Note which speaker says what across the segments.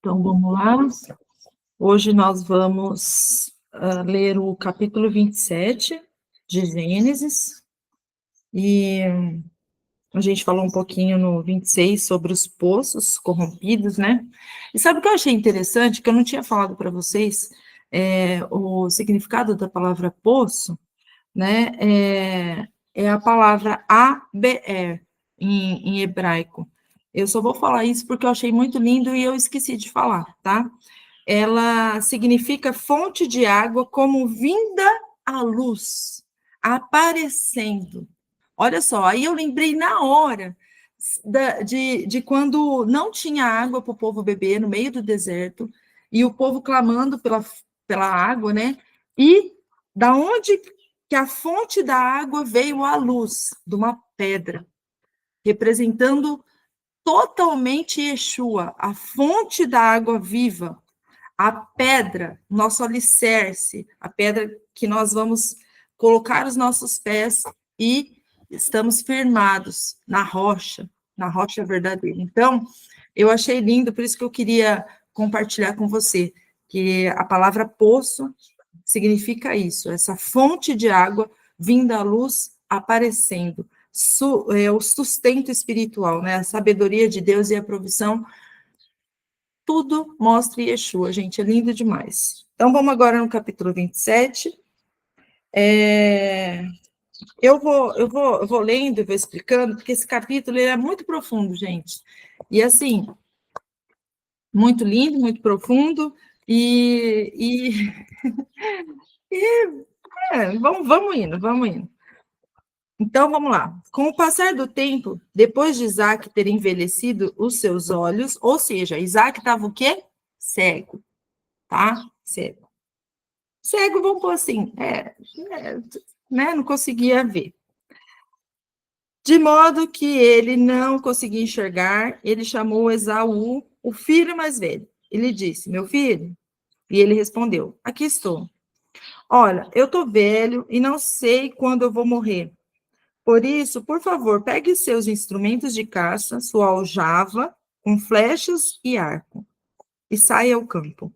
Speaker 1: Então, vamos lá. Hoje nós vamos ler o capítulo 27 de Gênesis, e a gente falou um pouquinho no 26 sobre os poços corrompidos, né? E sabe o que eu achei interessante, que eu não tinha falado para vocês, o significado da palavra poço, né? É a palavra ABR em hebraico. Eu só vou falar isso porque eu achei muito lindo e eu esqueci de falar, tá? Ela significa fonte de água como vinda à luz, aparecendo. Olha só, aí eu lembrei na hora de quando não tinha água para o povo beber no meio do deserto, e o povo clamando pela água, né? E da onde que a fonte da água veio à luz? De uma pedra, representando totalmente Yeshua, a fonte da água viva, a pedra, nosso alicerce, a pedra que nós vamos colocar os nossos pés e estamos firmados na rocha verdadeira. Então, eu achei lindo, por isso que eu queria compartilhar com você, que a palavra poço significa isso, essa fonte de água vinda à luz, aparecendo, o sustento espiritual, né? A sabedoria de Deus e a provisão, tudo mostra Yeshua, gente, é lindo demais. Então, vamos agora no capítulo 27. Eu vou lendo e vou explicando, porque esse capítulo ele é muito profundo, gente. E, assim, muito lindo, muito profundo, vamos indo. Então, vamos lá. Com o passar do tempo, depois de Isaac ter envelhecido os seus olhos, ou seja, Isaac estava o quê? Cego, tá? Cego. Cego, vamos pôr assim, né? Não conseguia ver. De modo que ele não conseguia enxergar, ele chamou Esaú, o filho mais velho. Ele disse, meu filho? E ele respondeu, aqui estou. Olha, eu estou velho e não sei quando eu vou morrer. Por isso, por favor, pegue seus instrumentos de caça, sua aljava, com flechas e arco, e saia ao campo.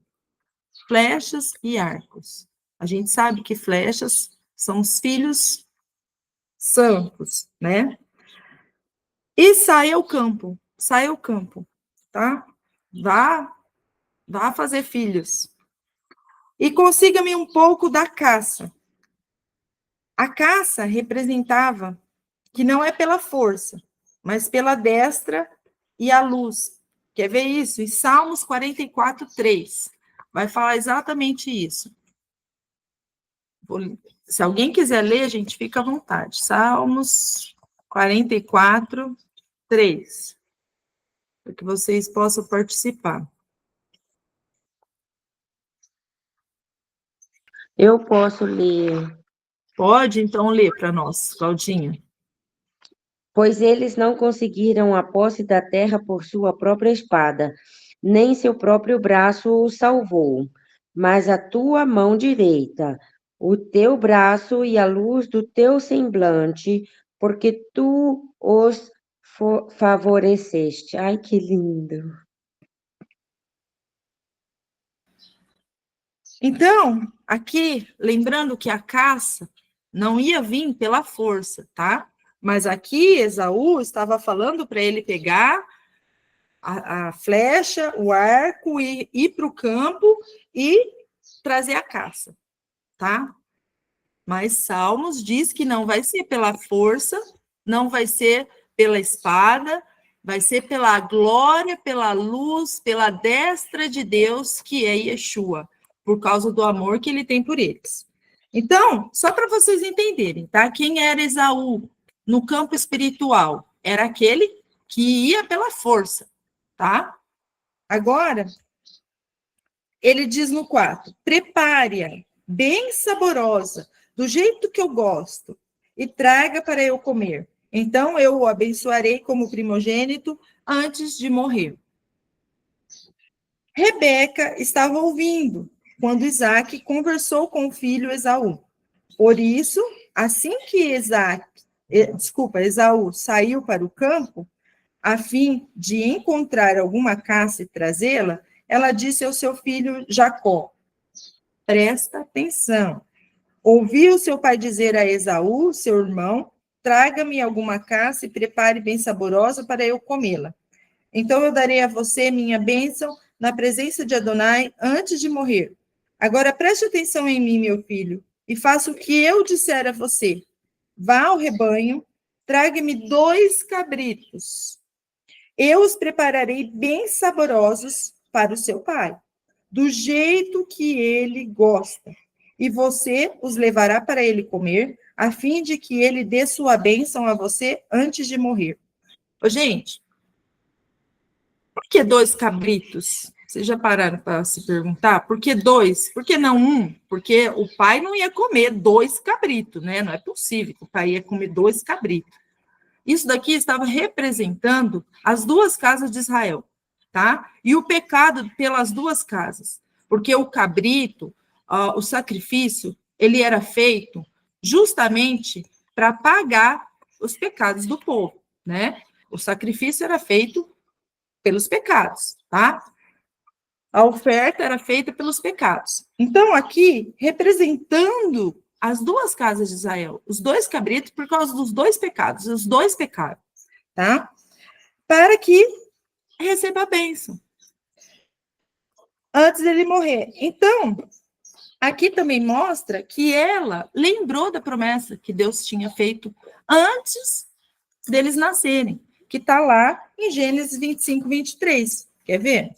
Speaker 1: Flechas e arcos. A gente sabe que flechas são os filhos santos, né? E saia ao campo, tá? Vá fazer filhos. E consiga-me um pouco da caça. A caça representava que não é pela força, mas pela destra e a luz. Quer ver isso? Em Salmos 44, 3. Vai falar exatamente isso. Se alguém quiser ler, gente, fica à vontade. Salmos 44, 3. Para que vocês possam participar.
Speaker 2: Eu posso ler.
Speaker 1: Pode, então, ler para nós, Claudinha.
Speaker 2: Pois eles não conseguiram a posse da terra por sua própria espada, nem seu próprio braço o salvou, mas a tua mão direita, o teu braço e a luz do teu semblante, porque tu os favoreceste. Ai, que lindo!
Speaker 1: Então, aqui, lembrando que a caça não ia vir pela força, tá? Mas aqui, Esaú estava falando para ele pegar a flecha, o arco, e ir para o campo e trazer a caça, tá? Mas Salmos diz que não vai ser pela força, não vai ser pela espada, vai ser pela glória, pela luz, pela destra de Deus, que é Yeshua, por causa do amor que ele tem por eles. Então, só para vocês entenderem, tá? Quem era Esaú no campo espiritual? Era aquele que ia pela força, tá? Agora, ele diz no 4, prepare-a, bem saborosa, do jeito que eu gosto, e traga para eu comer. Então, eu o abençoarei como primogênito antes de morrer. Rebeca estava ouvindo quando Isaac conversou com o filho Esaú. Por isso, assim que Esaú saiu para o campo, a fim de encontrar alguma caça e trazê-la, ela disse ao seu filho Jacó: presta atenção. Ouviu seu pai dizer a Esaú, seu irmão: traga-me alguma caça e prepare bem saborosa para eu comê-la. Então eu darei a você minha bênção na presença de Adonai antes de morrer. Agora preste atenção em mim, meu filho, e faça o que eu disser a você. Vá ao rebanho, traga-me 2 cabritos. Eu os prepararei bem saborosos para o seu pai, do jeito que ele gosta. E você os levará para ele comer, a fim de que ele dê sua bênção a você antes de morrer. Ô, gente, por que 2 cabritos? Vocês já pararam para se perguntar? Por que 2? Por que não 1? Porque o pai não ia comer 2 cabritos, né? Não é possível que o pai ia comer 2 cabritos. Isso daqui estava representando as 2 casas de Israel, tá? E o pecado pelas 2 casas. Porque o cabrito, o sacrifício, ele era feito justamente para pagar os pecados do povo, né? O sacrifício era feito pelos pecados, tá? A oferta era feita pelos pecados. Então, aqui, representando as 2 casas de Israel, os 2 cabritos, por causa dos 2 pecados, os 2 pecados, tá? Para que receba a bênção antes dele morrer. Então, aqui também mostra que ela lembrou da promessa que Deus tinha feito antes deles nascerem, que está lá em Gênesis 25, 23. Quer ver?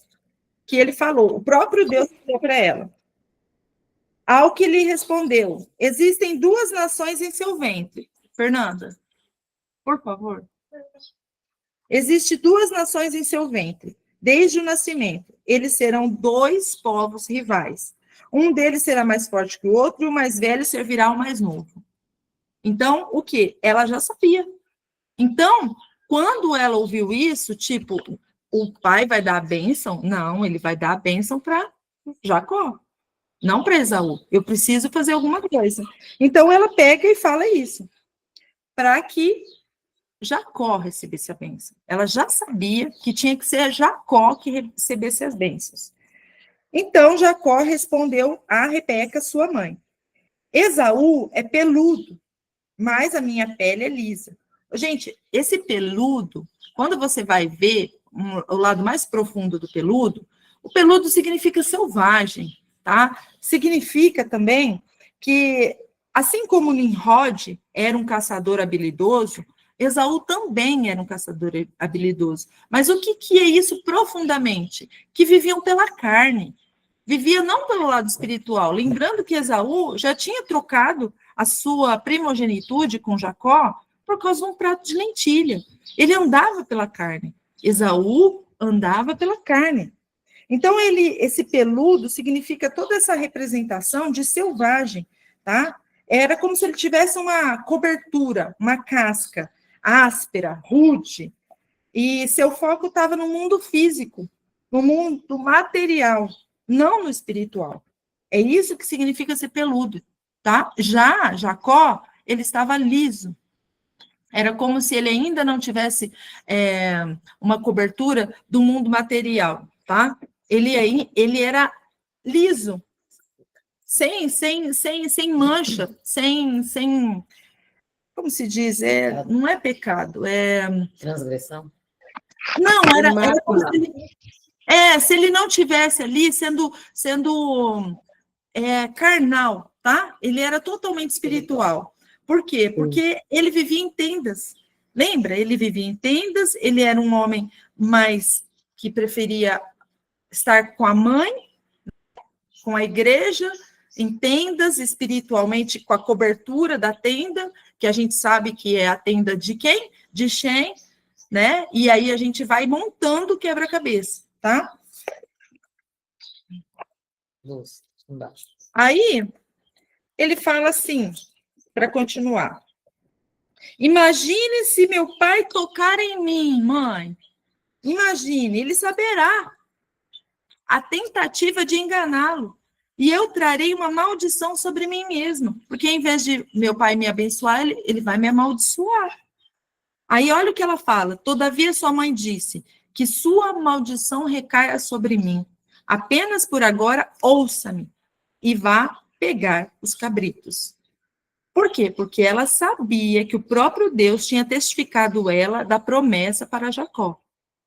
Speaker 1: Que ele falou, o próprio Deus falou para ela. Ao que lhe respondeu, existem 2 nações em seu ventre. Fernanda, por favor. Existem 2 nações em seu ventre, desde o nascimento. Eles serão 2 povos rivais. Um deles será mais forte que o outro, e o mais velho servirá ao mais novo. Então, o quê? Ela já sabia. Então, quando ela ouviu isso, tipo, o pai vai dar a bênção? Não, ele vai dar a bênção para Jacó, não para Esaú. Eu preciso fazer alguma coisa. Então, ela pega e fala isso, para que Jacó recebesse a bênção. Ela já sabia que tinha que ser Jacó que recebesse as bênçãos. Então, Jacó respondeu a Rebeca, sua mãe: Esaú é peludo, mas a minha pele é lisa. Gente, esse peludo, quando você vai ver o lado mais profundo do peludo, o peludo significa selvagem, tá? Significa também que, assim como Nimrod era um caçador habilidoso, Esaú também era um caçador habilidoso. Mas o que é isso profundamente? Que viviam pela carne, viviam não pelo lado espiritual. Lembrando que Esaú já tinha trocado a sua primogenitude com Jacó por causa de um prato de lentilha. Ele andava pela carne. Esaú andava pela carne. Então, esse peludo significa toda essa representação de selvagem, tá? Era como se ele tivesse uma cobertura, uma casca áspera, rude, e seu foco estava no mundo físico, no mundo material, não no espiritual. É isso que significa ser peludo, tá? Já Jacó, ele estava liso. Era como se ele ainda não tivesse uma cobertura do mundo material, tá? Ele era liso, sem mancha, sem como se diz? Não é pecado,
Speaker 3: Transgressão?
Speaker 1: Não, era como se ele não tivesse ali sendo carnal, tá? Ele era totalmente espiritual. Por quê? Porque ele vivia em tendas. Lembra? Ele vivia em tendas, ele era um homem mais que preferia estar com a mãe, com a igreja, em tendas, espiritualmente com a cobertura da tenda, que a gente sabe que é a tenda de quem? De Shem, né? E aí a gente vai montando o quebra-cabeça, tá?
Speaker 3: Luz, embaixo.
Speaker 1: Aí, ele fala assim, para continuar. Imagine se meu pai tocar em mim, mãe. Imagine, ele saberá a tentativa de enganá-lo. E eu trarei uma maldição sobre mim mesmo. Porque em vez de meu pai me abençoar, ele vai me amaldiçoar. Aí olha o que ela fala. Todavia sua mãe disse que sua maldição recaia sobre mim. Apenas por agora, ouça-me e vá pegar os cabritos. Por quê? Porque ela sabia que o próprio Deus tinha testificado ela da promessa para Jacó.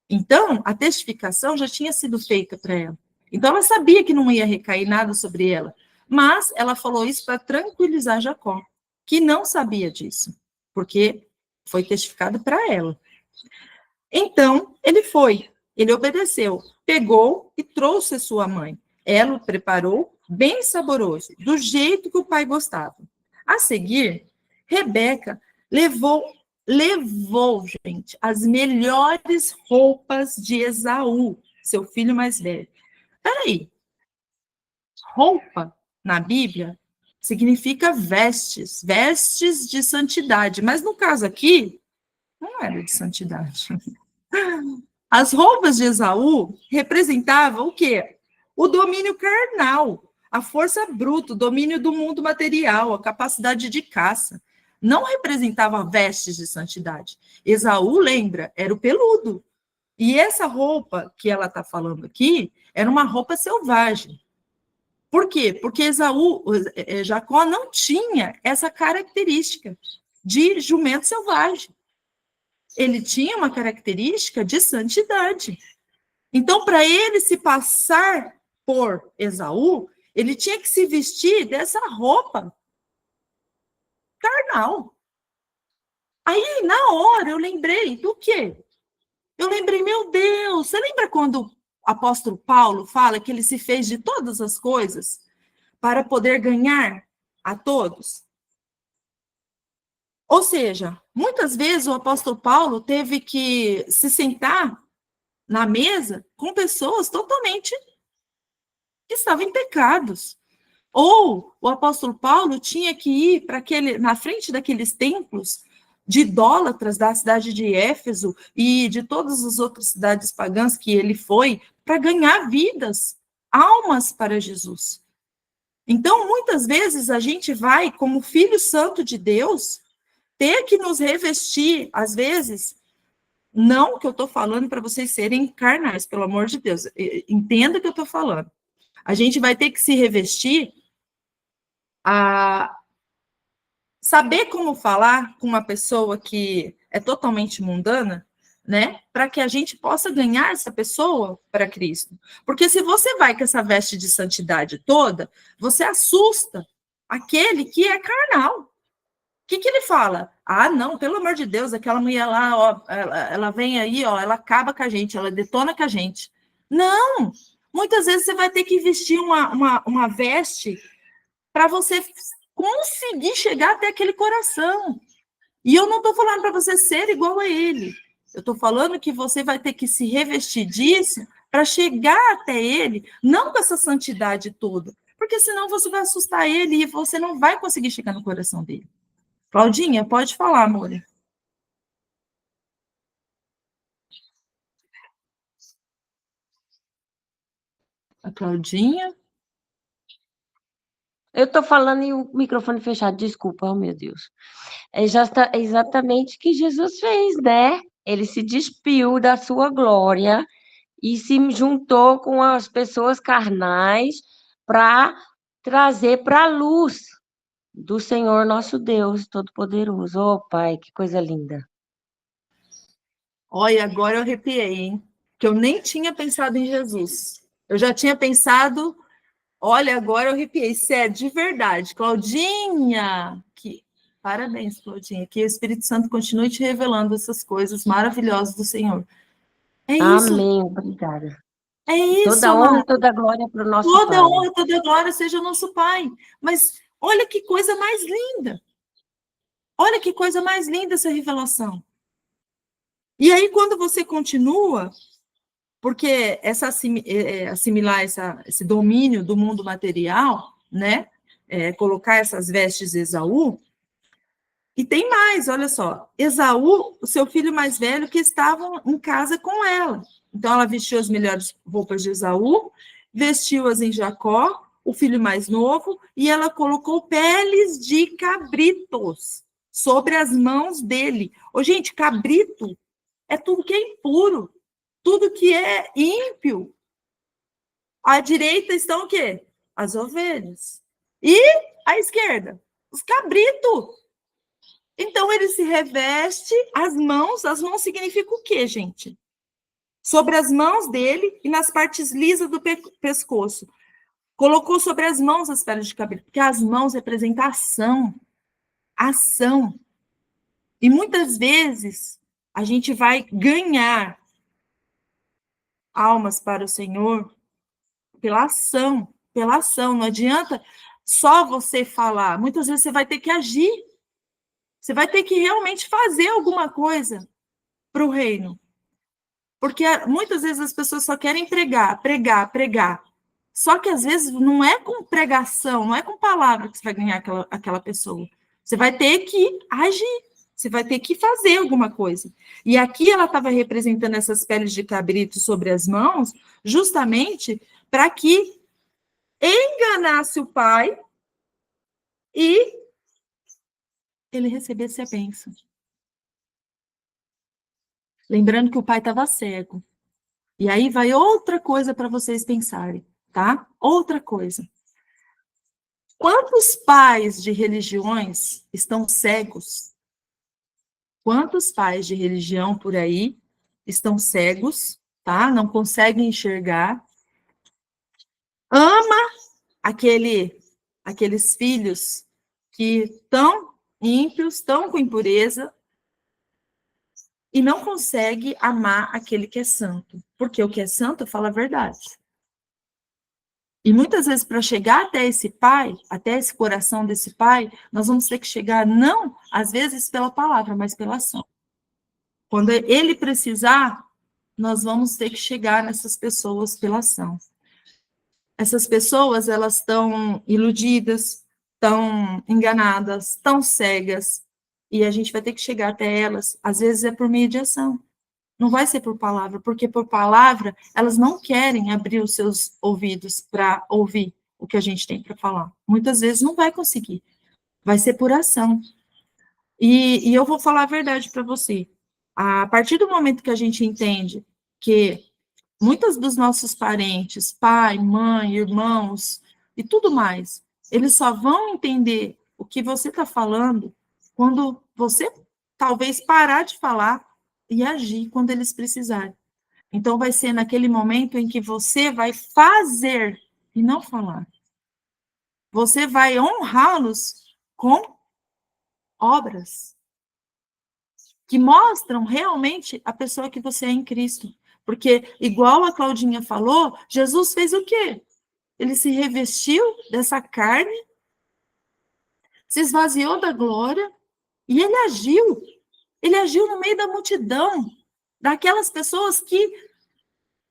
Speaker 1: Então, a testificação já tinha sido feita para ela. Então, ela sabia que não ia recair nada sobre ela. Mas ela falou isso para tranquilizar Jacó, que não sabia disso, porque foi testificado para ela. Então, ele obedeceu, pegou e trouxe a sua mãe. Ela o preparou bem saboroso, do jeito que o pai gostava. A seguir, Rebeca levou, gente, as melhores roupas de Esaú, seu filho mais velho. Peraí, roupa na Bíblia significa vestes, vestes de santidade, mas no caso aqui, não era de santidade. As roupas de Esaú representavam o quê? O domínio carnal, a força bruta, o domínio do mundo material, a capacidade de caça. Não representava vestes de santidade. Esaú, lembra, era o peludo. E essa roupa que ela está falando aqui era uma roupa selvagem. Por quê? Porque Jacó não tinha essa característica de jumento selvagem. Ele tinha uma característica de santidade. Então, para ele se passar por Esaú, ele tinha que se vestir dessa roupa carnal. Aí, na hora, eu lembrei do quê? Eu lembrei, meu Deus, você lembra quando o apóstolo Paulo fala que ele se fez de todas as coisas para poder ganhar a todos? Ou seja, muitas vezes o apóstolo Paulo teve que se sentar na mesa com pessoas totalmente que estavam em pecados. Ou o apóstolo Paulo tinha que ir na frente daqueles templos de idólatras da cidade de Éfeso e de todas as outras cidades pagãs que ele foi para ganhar vidas, almas para Jesus. Então, muitas vezes a gente vai, como filho santo de Deus, ter que nos revestir, às vezes, não que eu estou falando para vocês serem carnais, pelo amor de Deus, entenda o que eu estou falando. A gente vai ter que se revestir a saber como falar com uma pessoa que é totalmente mundana, né? Para que a gente possa ganhar essa pessoa para Cristo. Porque se você vai com essa veste de santidade toda, você assusta aquele que é carnal. O que ele fala? Ah, não, pelo amor de Deus, aquela mulher lá, ó, ela vem aí, ó, ela acaba com a gente, ela detona com a gente. Não! Muitas vezes você vai ter que vestir uma veste para você conseguir chegar até aquele coração. E eu não estou falando para você ser igual a ele. Eu estou falando que você vai ter que se revestir disso para chegar até ele, não com essa santidade toda, porque senão você vai assustar ele e você não vai conseguir chegar no coração dele. Claudinha, pode falar, amor. A Claudinha.
Speaker 2: Eu estou falando e o microfone fechado, desculpa, oh meu Deus. É exatamente o que Jesus fez, né? Ele se despiu da sua glória e se juntou com as pessoas carnais para trazer para a luz do Senhor nosso Deus Todo-Poderoso. Oh, Pai, que coisa linda.
Speaker 1: Olha, agora eu arrepiei, hein? Que eu nem tinha pensado em Jesus. Eu já tinha pensado, olha, agora eu arrepiei, sério, de verdade. Claudinha, parabéns, Claudinha, que o Espírito Santo continue te revelando essas coisas maravilhosas do Senhor. É isso.
Speaker 2: Amém, obrigada.
Speaker 1: É isso,
Speaker 2: toda honra e toda glória para o nosso Pai.
Speaker 1: Toda honra, toda glória seja o nosso Pai. Mas olha que coisa mais linda. Olha que coisa mais linda essa revelação. E aí, quando você continua, porque assimilar esse domínio do mundo material, né? Colocar essas vestes de Esaú. E tem mais, olha só. Esaú, o seu filho mais velho, que estava em casa com ela. Então, ela vestiu as melhores roupas de Esaú, vestiu-as em Jacó, o filho mais novo, e ela colocou peles de cabritos sobre as mãos dele. Ô, gente, cabrito é tudo que é impuro, tudo que é ímpio. À direita estão o quê? As ovelhas. E à esquerda? Os cabritos. Então, ele se reveste, as mãos significa o quê, gente? Sobre as mãos dele e nas partes lisas do pescoço. Colocou sobre as mãos as peles de cabrito, porque as mãos representam ação. E muitas vezes a gente vai ganhar almas para o Senhor pela ação, pela ação. Não adianta só você falar. Muitas vezes você vai ter que agir. Você vai ter que realmente fazer alguma coisa para o reino. Porque muitas vezes as pessoas só querem pregar, pregar, pregar. Só que às vezes não é com pregação, não é com palavra que você vai ganhar aquela pessoa. Você vai ter que agir, você vai ter que fazer alguma coisa. E aqui ela estava representando essas peles de cabrito sobre as mãos, justamente para que enganasse o pai e ele recebesse a bênção. Lembrando que o pai estava cego. E aí vai outra coisa para vocês pensarem, tá? Outra coisa. Quantos pais de religiões estão cegos? Quantos pais de religião por aí estão cegos, tá? Não conseguem enxergar. Ama aqueles filhos que estão ímpios, estão com impureza, e não consegue amar aquele que é santo. Porque o que é santo fala a verdade. E muitas vezes, para chegar até esse pai, até esse coração desse pai, nós vamos ter que chegar, não, às vezes, pela palavra, mas pela ação. Quando ele precisar, nós vamos ter que chegar nessas pessoas pela ação. Essas pessoas, elas estão iludidas, estão enganadas, estão cegas, e a gente vai ter que chegar até elas, às vezes é por meio de ação. Não vai ser por palavra, porque por palavra elas não querem abrir os seus ouvidos para ouvir o que a gente tem para falar. Muitas vezes não vai conseguir. Vai ser por ação. E eu vou falar a verdade para você. A partir do momento que a gente entende que muitos dos nossos parentes, pai, mãe, irmãos e tudo mais, eles só vão entender o que você está falando quando você talvez parar de falar e agir quando eles precisarem. Então, vai ser naquele momento em que você vai fazer e não falar. Você vai honrá-los com obras que mostram realmente a pessoa que você é em Cristo. Porque, igual a Claudinha falou, Jesus fez o quê? Ele se revestiu dessa carne, se esvaziou da glória e ele agiu. Ele agiu no meio da multidão, daquelas pessoas que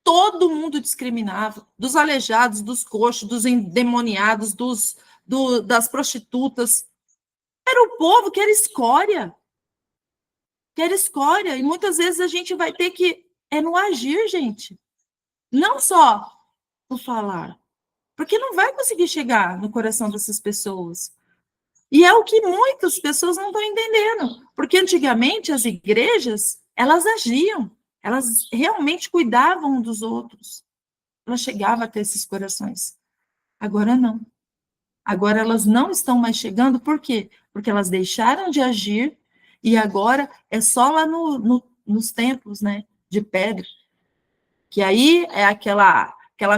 Speaker 1: todo mundo discriminava, dos aleijados, dos coxos, dos endemoniados, das prostitutas. Era o povo que era escória. Que era escória. E muitas vezes a gente vai ter que... É no agir, gente. Não só no falar. Porque não vai conseguir chegar no coração dessas pessoas. E é o que muitas pessoas não estão entendendo. Porque antigamente as igrejas, elas agiam. Elas realmente cuidavam um dos outros. Elas chegavam a ter esses corações. Agora não. Agora elas não estão mais chegando, por quê? Porque elas deixaram de agir e agora é só lá nos templos, né, de pedra. Que aí é aquela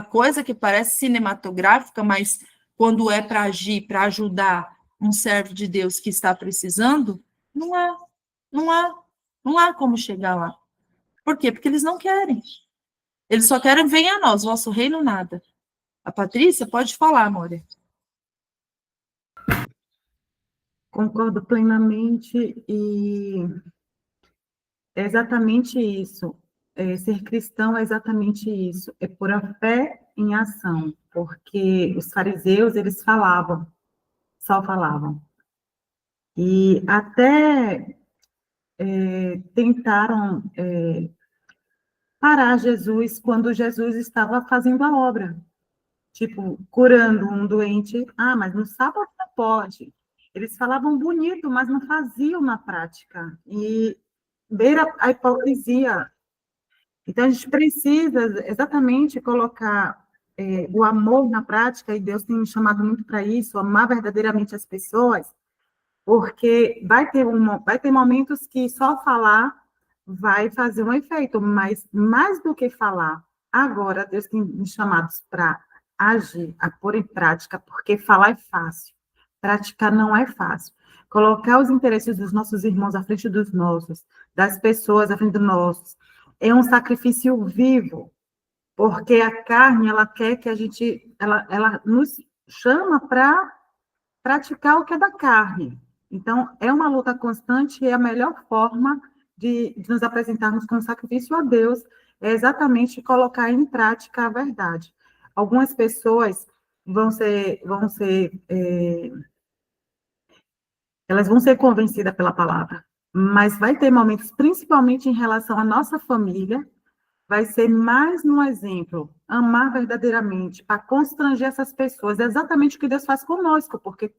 Speaker 1: coisa que parece cinematográfica, mas quando é para agir, para ajudar um servo de Deus que está precisando, não há como chegar lá. Por quê? Porque eles não querem. Eles só querem, venha a nós, vosso reino nada. A Patrícia pode falar, amor.
Speaker 4: Concordo plenamente e é exatamente isso. Ser cristão é exatamente isso. É pôr a fé em ação, porque os fariseus, eles falavam, só falavam. E até tentaram parar Jesus quando Jesus estava fazendo a obra. Tipo, curando um doente. Ah, mas no sábado não pode. Eles falavam bonito, mas não faziam na prática. E beira a hipocrisia. Então, a gente precisa exatamente colocar o amor na prática, e Deus tem me chamado muito para isso, amar verdadeiramente as pessoas, porque vai ter momentos que só falar vai fazer um efeito, mas mais do que falar, agora Deus tem me chamado para agir, a pôr em prática, porque falar é fácil, praticar não é fácil. Colocar os interesses dos nossos irmãos à frente dos nossos, das pessoas à frente dos nossos, é um sacrifício vivo, porque a carne, ela quer que a gente, ela nos chama para praticar o que é da carne. Então, é uma luta constante e a melhor forma de nos apresentarmos com sacrifício a Deus é exatamente colocar em prática a verdade. Algumas pessoas elas vão ser convencidas pela palavra, mas vai ter momentos, principalmente em relação à nossa família, vai ser mais um exemplo, amar verdadeiramente, para constranger essas pessoas, é exatamente o que Deus faz conosco, porque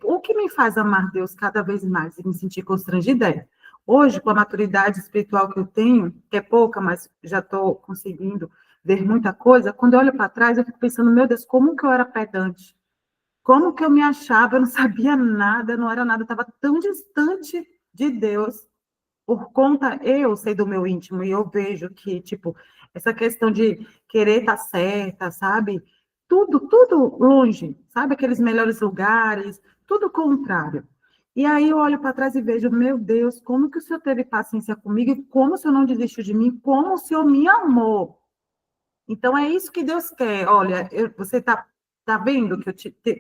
Speaker 4: o que me faz amar Deus cada vez mais e me sentir constrangida hoje, com a maturidade espiritual que eu tenho, que é pouca, mas já estou conseguindo ver muita coisa, quando eu olho para trás, eu fico pensando, meu Deus, como que eu era pedante? Como que eu me achava? Eu não sabia nada, não era nada, eu estava tão distante de Deus, por conta, eu sei do meu íntimo, e eu vejo que, tipo, essa questão de querer estar certa, sabe? Tudo longe, sabe? Aqueles melhores lugares, tudo contrário. E aí eu olho para trás e vejo, meu Deus, como que o Senhor teve paciência comigo, e como o Senhor não desistiu de mim, como o Senhor me amou. Então, é isso que Deus quer. Olha, você tá vendo que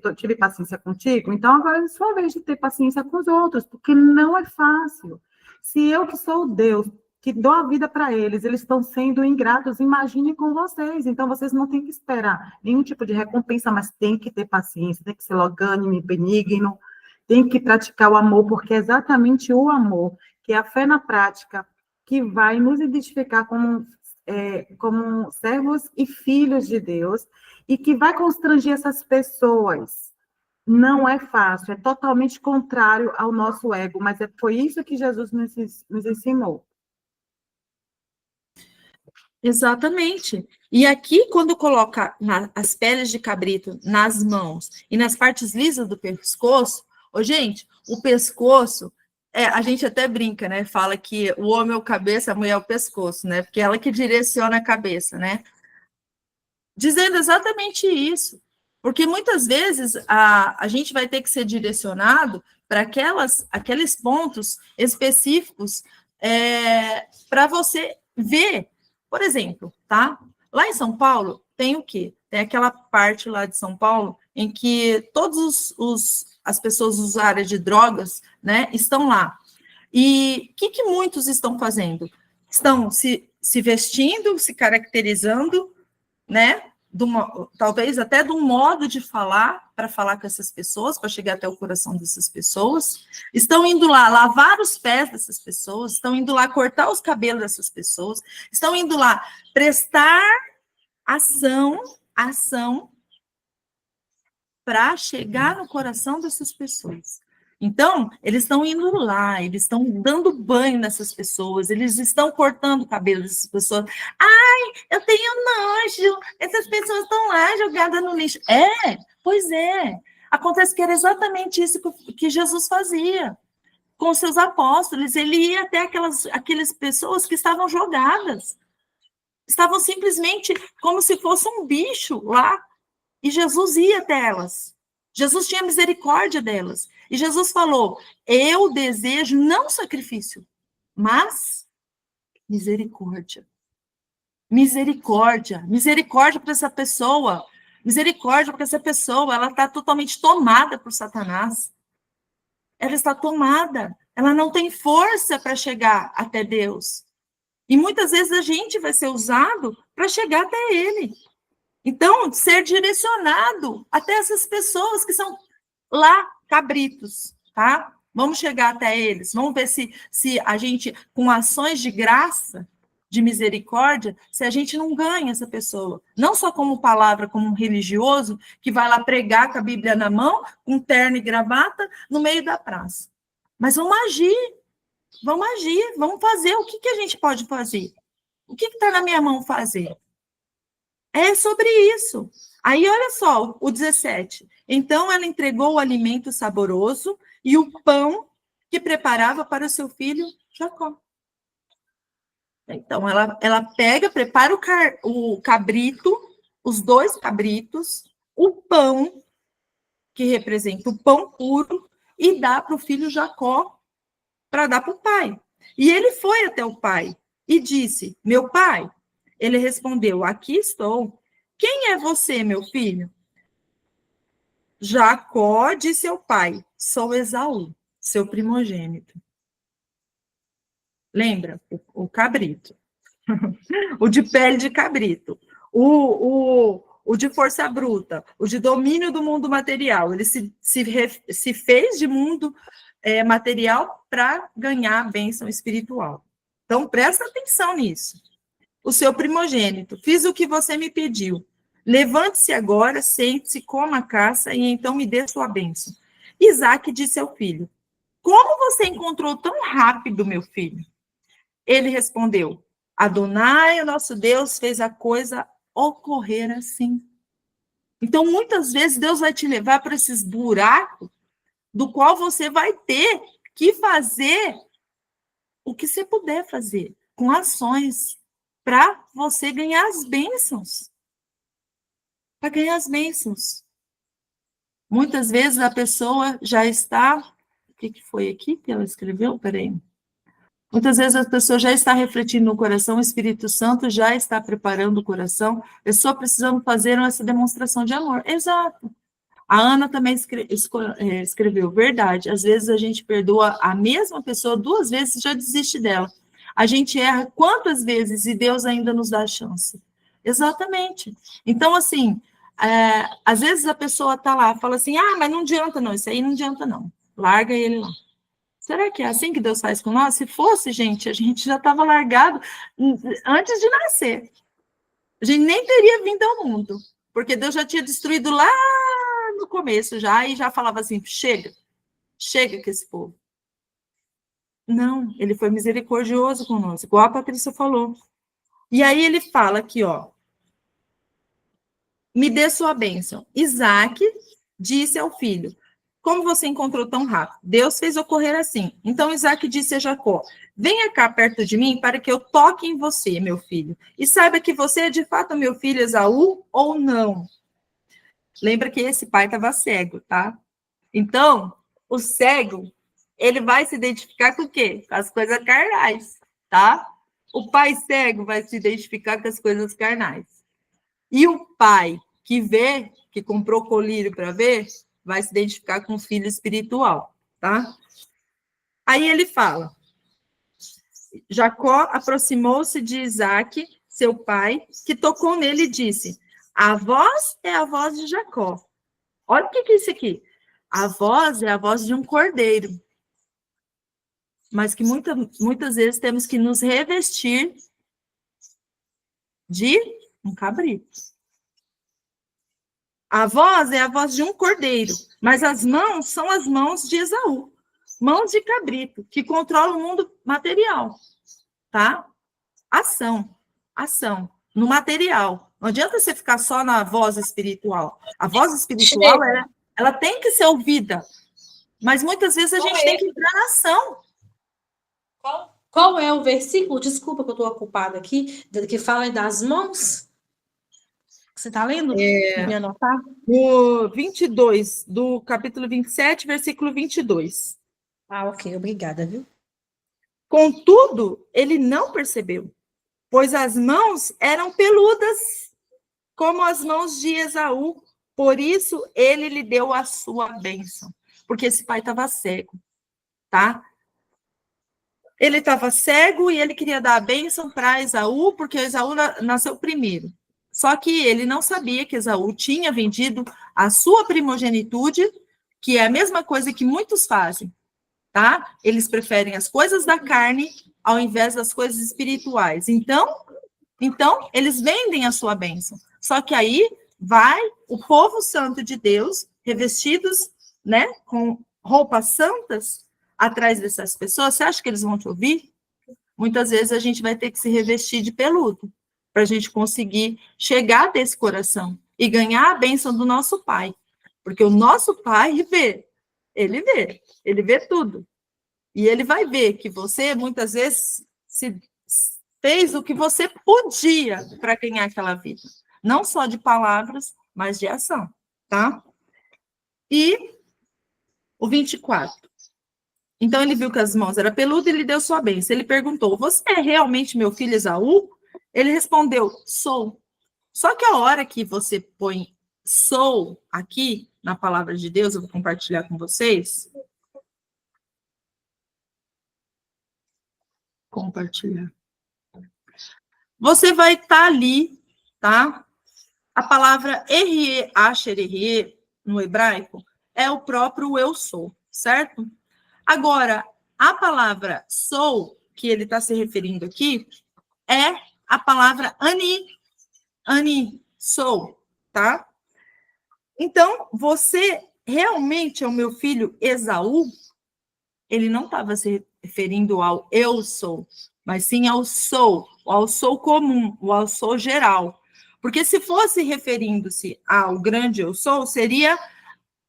Speaker 4: eu tive paciência contigo? Então, agora é sua vez de ter paciência com os outros, porque não é fácil. Se eu, que sou o Deus, que dou a vida para eles, eles estão sendo ingratos, imagine com vocês. Então, vocês não têm que esperar nenhum tipo de recompensa, mas tem que ter paciência, tem que ser longânime, benigno, tem que praticar o amor, porque é exatamente o amor, que é a fé na prática, que vai nos identificar como servos e filhos de Deus, e que vai constranger essas pessoas. Não é fácil, é totalmente contrário ao nosso ego, mas foi isso que Jesus nos ensinou.
Speaker 1: Exatamente. E aqui, quando coloca as peles de cabrito nas mãos e nas partes lisas do pescoço, gente, o pescoço, a gente até brinca, né? Fala que o homem é o cabeça, a mulher é o pescoço, né? Porque ela que direciona a cabeça, né? Dizendo exatamente isso. Porque muitas vezes a gente vai ter que ser direcionado para aqueles pontos específicos para você ver. Por exemplo, tá? Lá em São Paulo tem o quê? Tem aquela parte lá de São Paulo em que todas as pessoas usuárias de drogas, né, estão lá. E o que muitos estão fazendo? Estão se vestindo, se caracterizando, né? Talvez até de um modo de falar, para falar com essas pessoas, para chegar até o coração dessas pessoas, estão indo lá lavar os pés dessas pessoas, estão indo lá cortar os cabelos dessas pessoas, estão indo lá prestar ação para chegar no coração dessas pessoas. Então, eles estão indo lá, eles estão dando banho nessas pessoas, eles estão cortando o cabelo dessas pessoas. Ai, eu tenho nojo, essas pessoas estão lá jogadas no lixo. Pois é. Acontece que era exatamente isso que Jesus fazia com os seus apóstolos. Ele ia até aquelas pessoas que estavam jogadas. Estavam simplesmente como se fosse um bicho lá. E Jesus ia até elas. Jesus tinha misericórdia delas. E Jesus falou, eu desejo não sacrifício, mas misericórdia. Misericórdia. Misericórdia para essa pessoa. Misericórdia porque essa pessoa, ela está totalmente tomada por Satanás. Ela está tomada. Ela não tem força para chegar até Deus. E muitas vezes a gente vai ser usado para chegar até Ele. Então, ser direcionado até essas pessoas que são lá cabritos, tá? Vamos chegar até eles, vamos ver se a gente, com ações de graça, de misericórdia, se a gente não ganha essa pessoa. Não só como palavra, como um religioso, que vai lá pregar com a Bíblia na mão, com terno e gravata, no meio da praça. Mas vamos agir, vamos fazer. O que a gente pode fazer? O que está na minha mão fazer? É sobre isso. Aí, olha só, o 17. Então, ela entregou o alimento saboroso e o pão que preparava para o seu filho Jacó. Então, ela pega, prepara o cabrito, os 2 cabritos, o pão, que representa o pão puro, e dá para o filho Jacó, para dar para o pai. E ele foi até o pai e disse: meu pai. Ele respondeu: aqui estou. Quem é você, meu filho? Jacó disse ao pai: sou Esaú, seu primogênito. Lembra? O cabrito. O de pele de cabrito. O de força bruta. O de domínio do mundo material. Ele se fez de mundo material para ganhar a bênção espiritual. Então, presta atenção nisso. O seu primogênito. Fiz o que você me pediu. Levante-se agora, sente-se, coma a caça e então me dê sua bênção. Isaac disse ao filho: como você encontrou tão rápido, meu filho? Ele respondeu: Adonai, o nosso Deus, fez a coisa ocorrer assim. Então, muitas vezes, Deus vai te levar para esses buracos do qual você vai ter que fazer o que você puder fazer, com ações, para você ganhar as bênçãos. Para ganhar as bênçãos. Muitas vezes a pessoa já está... O que foi aqui que ela escreveu? Peraí. Muitas vezes a pessoa já está refletindo no coração, o Espírito Santo já está preparando o coração, a pessoa precisando fazer essa demonstração de amor. Exato. A Ana também escreveu, verdade, às vezes a gente perdoa a mesma pessoa 2 vezes e já desiste dela. A gente erra quantas vezes e Deus ainda nos dá a chance. Exatamente. Então, assim, às vezes a pessoa está lá, fala assim, mas não adianta não, isso aí não adianta não. Larga ele lá. Será que é assim que Deus faz com nós? Se fosse, gente, a gente já estava largado antes de nascer. A gente nem teria vindo ao mundo, porque Deus já tinha destruído lá no começo já, e já falava assim, chega com esse povo. Não, ele foi misericordioso conosco, igual a Patrícia falou. E aí ele fala aqui, ó, me dê sua bênção. Isaac disse ao filho, como você encontrou tão rápido? Deus fez ocorrer assim. Então Isaac disse a Jacó, venha cá perto de mim para que eu toque em você, meu filho, e saiba que você é de fato meu filho Esaú ou não. Lembra que esse pai estava cego, tá? Então, o cego, ele vai se identificar com o quê? Com as coisas carnais, tá? O pai cego vai se identificar com as coisas carnais. E o pai que vê, que comprou colírio para ver, vai se identificar com o filho espiritual, tá? Aí ele fala, Jacó aproximou-se de Isaac, seu pai, que tocou nele e disse, a voz é a voz de Jacó. Olha o que é isso aqui. A voz é a voz de um cordeiro. Mas que muitas vezes temos que nos revestir de um cabrito. A voz é a voz de um cordeiro, mas as mãos são as mãos de Esaú. Mãos de cabrito, que controla o mundo material. Tá? Ação. No material. Não adianta você ficar só na voz espiritual. A voz espiritual, ela tem que ser ouvida. Mas muitas vezes a gente tem que entrar na ação.
Speaker 5: Qual é o versículo? Desculpa que eu estou ocupada aqui, que fala das mãos. Você está lendo? Me anotar?
Speaker 1: No 22, do capítulo 27, versículo 22.
Speaker 5: Ok, obrigada, viu?
Speaker 1: Contudo, ele não percebeu, pois as mãos eram peludas, como as mãos de Esaú. Por isso, ele lhe deu a sua bênção. Porque esse pai estava cego, tá? Ele estava cego e ele queria dar a bênção para Esaú, porque Esaú nasceu primeiro. Só que ele não sabia que Esaú tinha vendido a sua primogenitude, que é a mesma coisa que muitos fazem, tá? Eles preferem as coisas da carne ao invés das coisas espirituais. Então eles vendem a sua bênção. Só que aí vai o povo santo de Deus, revestidos, né, com roupas santas, atrás dessas pessoas. Você acha que eles vão te ouvir? Muitas vezes a gente vai ter que se revestir de peludo, para a gente conseguir chegar desse coração e ganhar a bênção do nosso Pai. Porque o nosso Pai vê, ele vê tudo. E ele vai ver que você, muitas vezes, fez o que você podia para ganhar aquela vida. Não só de palavras, mas de ação, tá? E o 24. Então, ele viu que as mãos eram peludas e lhe deu sua bênção. Ele perguntou, você é realmente meu filho Esaú? Ele respondeu, sou. Só que a hora que você põe sou aqui, na palavra de Deus, eu vou compartilhar com vocês. Compartilhar. Você vai estar ali, tá? A palavra errie, asher, errie, no hebraico, é o próprio eu sou, certo? Agora, a palavra sou, que ele está se referindo aqui, é a palavra ani, sou, tá? Então, você realmente é o meu filho Esaú? Ele não estava se referindo ao eu sou, mas sim ao sou comum, o ao sou geral. Porque se fosse referindo-se ao grande eu sou, seria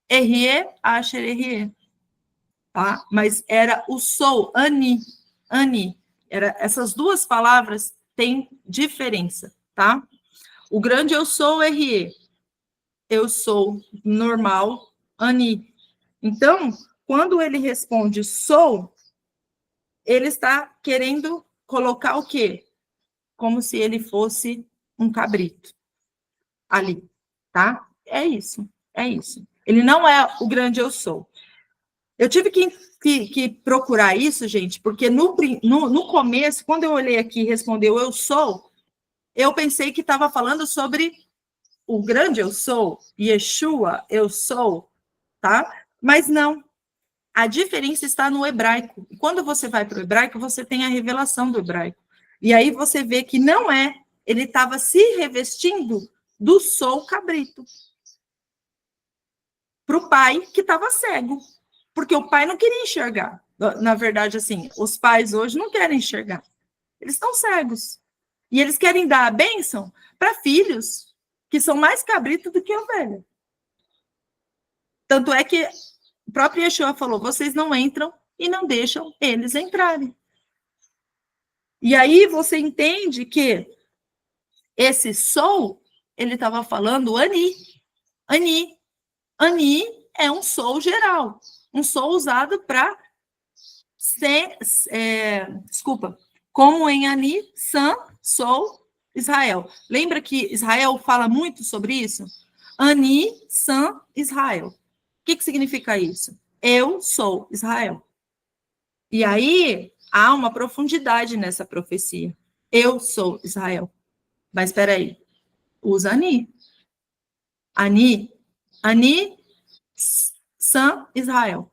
Speaker 1: errie, asher, errie. Tá? Mas era o sou, ani. Essas duas palavras têm diferença, tá? O grande eu sou, errie. Eu sou normal, ani. Então, quando ele responde sou, ele está querendo colocar o quê? Como se ele fosse um cabrito ali, tá? É isso. Ele não é o grande eu sou. Eu tive que procurar isso, gente, porque no começo, quando eu olhei aqui e respondeu eu sou, eu pensei que estava falando sobre o grande eu sou, Yeshua, eu sou, tá? Mas não. A diferença está no hebraico. Quando você vai para o hebraico, você tem a revelação do hebraico. E aí você vê que não é, ele estava se revestindo do sou cabrito. Para o pai que estava cego. Porque o pai não queria enxergar. Na verdade, assim, os pais hoje não querem enxergar. Eles estão cegos. E eles querem dar a bênção para filhos que são mais cabritos do que a ovelha. Tanto é que o próprio Yeshua falou, vocês não entram e não deixam eles entrarem. E aí você entende que esse sou, ele estava falando ani. Ani é um sou geral. Um sou usado para como em Ani, San, sou, Israel. Lembra que Israel fala muito sobre isso? Ani, San, Israel. O que significa isso? Eu sou Israel. E aí, há uma profundidade nessa profecia. Eu sou Israel. Mas espera aí. Usa Ani. Ani, San, Israel.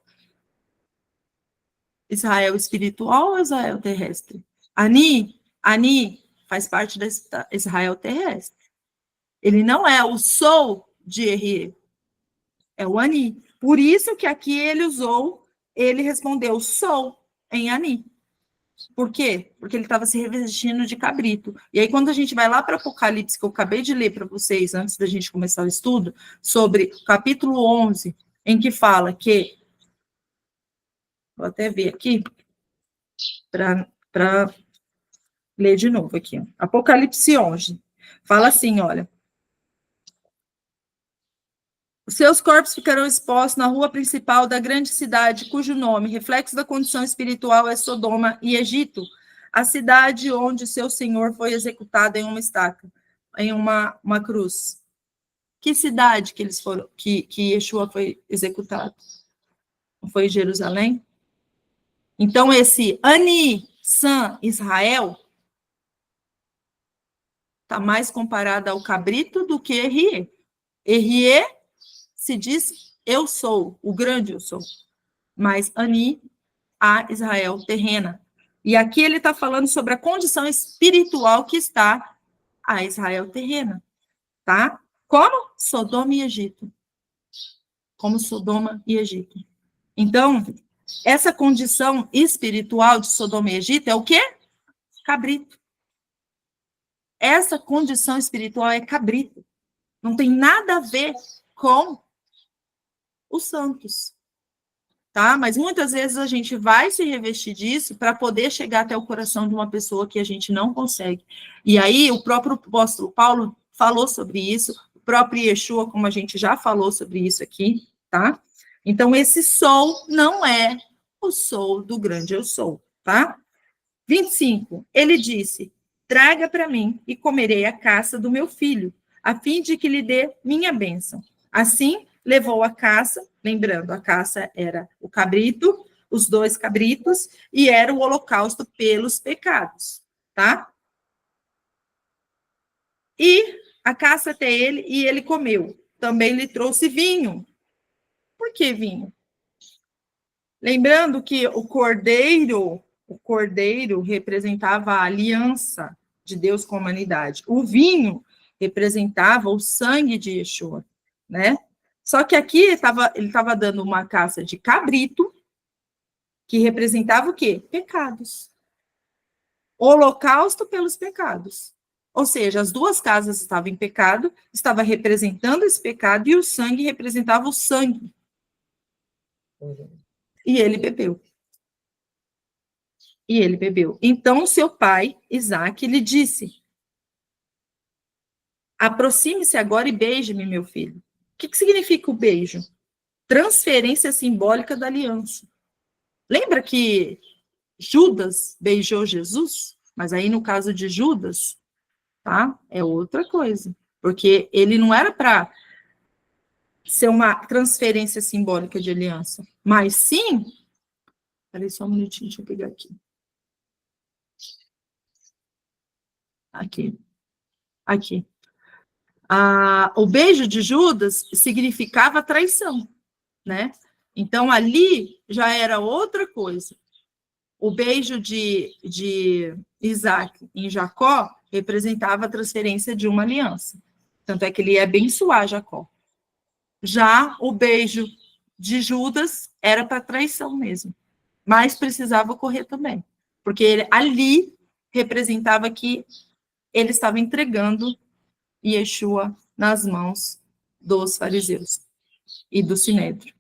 Speaker 1: Israel espiritual ou Israel terrestre? Ani faz parte da Israel terrestre. Ele não é o sou de Errie, é o Ani. Por isso que aqui ele respondeu sou em Ani. Por quê? Porque ele estava se revestindo de cabrito. E aí, quando a gente vai lá para Apocalipse, que eu acabei de ler para vocês, antes da gente começar o estudo, sobre o capítulo 11, em que fala que vou até ver aqui, para ler de novo aqui. Apocalipse 11. Fala assim, olha. Os seus corpos ficarão expostos na rua principal da grande cidade, cujo nome, reflexo da condição espiritual, é Sodoma e Egito, a cidade onde seu senhor foi executado em uma estaca, em uma cruz. Que cidade que eles foram, que Yeshua foi executado? Não foi em Jerusalém? Então, esse Ani, San, Israel, está mais comparado ao cabrito do que Errie. Errie se diz eu sou, o grande eu sou. Mas Ani, a Israel terrena. E aqui ele está falando sobre a condição espiritual que está a Israel terrena. Tá? Como? Sodoma e Egito. Como Sodoma e Egito. Então, essa condição espiritual de Sodoma e Egito é o quê? Cabrito. essa condição espiritual é cabrito. Não tem nada a ver com os santos. Tá? Mas muitas vezes a gente vai se revestir disso para poder chegar até o coração de uma pessoa que a gente não consegue. E aí o próprio apóstolo Paulo falou sobre isso, o próprio Yeshua, como a gente já falou sobre isso aqui, tá? Então esse sou não é o sou do grande eu sou, tá? 25, ele disse, traga para mim e comerei a caça do meu filho, a fim de que lhe dê minha bênção. Assim, levou a caça, lembrando, a caça era o cabrito, os 2 cabritos, e era o holocausto pelos pecados, tá? E a caça até ele, e ele comeu. Também lhe trouxe vinho. Por que vinho? Lembrando que o cordeiro representava a aliança de Deus com a humanidade. O vinho representava o sangue de Yeshua, né? Só que aqui ele estava dando uma caça de cabrito, que representava o quê? Pecados. Holocausto pelos pecados. Ou seja, as 2 casas estavam em pecado, estava representando esse pecado, e o sangue representava o sangue. E ele bebeu. Então, seu pai, Isaac, lhe disse, aproxime-se agora e beije-me, meu filho. O que significa o beijo? Transferência simbólica da aliança. Lembra que Judas beijou Jesus? Mas aí, no caso de Judas, tá? É outra coisa. Porque ele não era para ser uma transferência simbólica de aliança. Mas sim... Peraí só um minutinho, deixa eu pegar aqui. Aqui. O beijo de Judas significava traição, né? Então, ali já era outra coisa. O beijo de Isaac em Jacó representava a transferência de uma aliança. Tanto é que ele ia abençoar Jacó. Já o beijo de Judas era para traição mesmo. Mas precisava ocorrer também. Porque ali representava que ele estava entregando Yeshua nas mãos dos fariseus e do Sinédrio.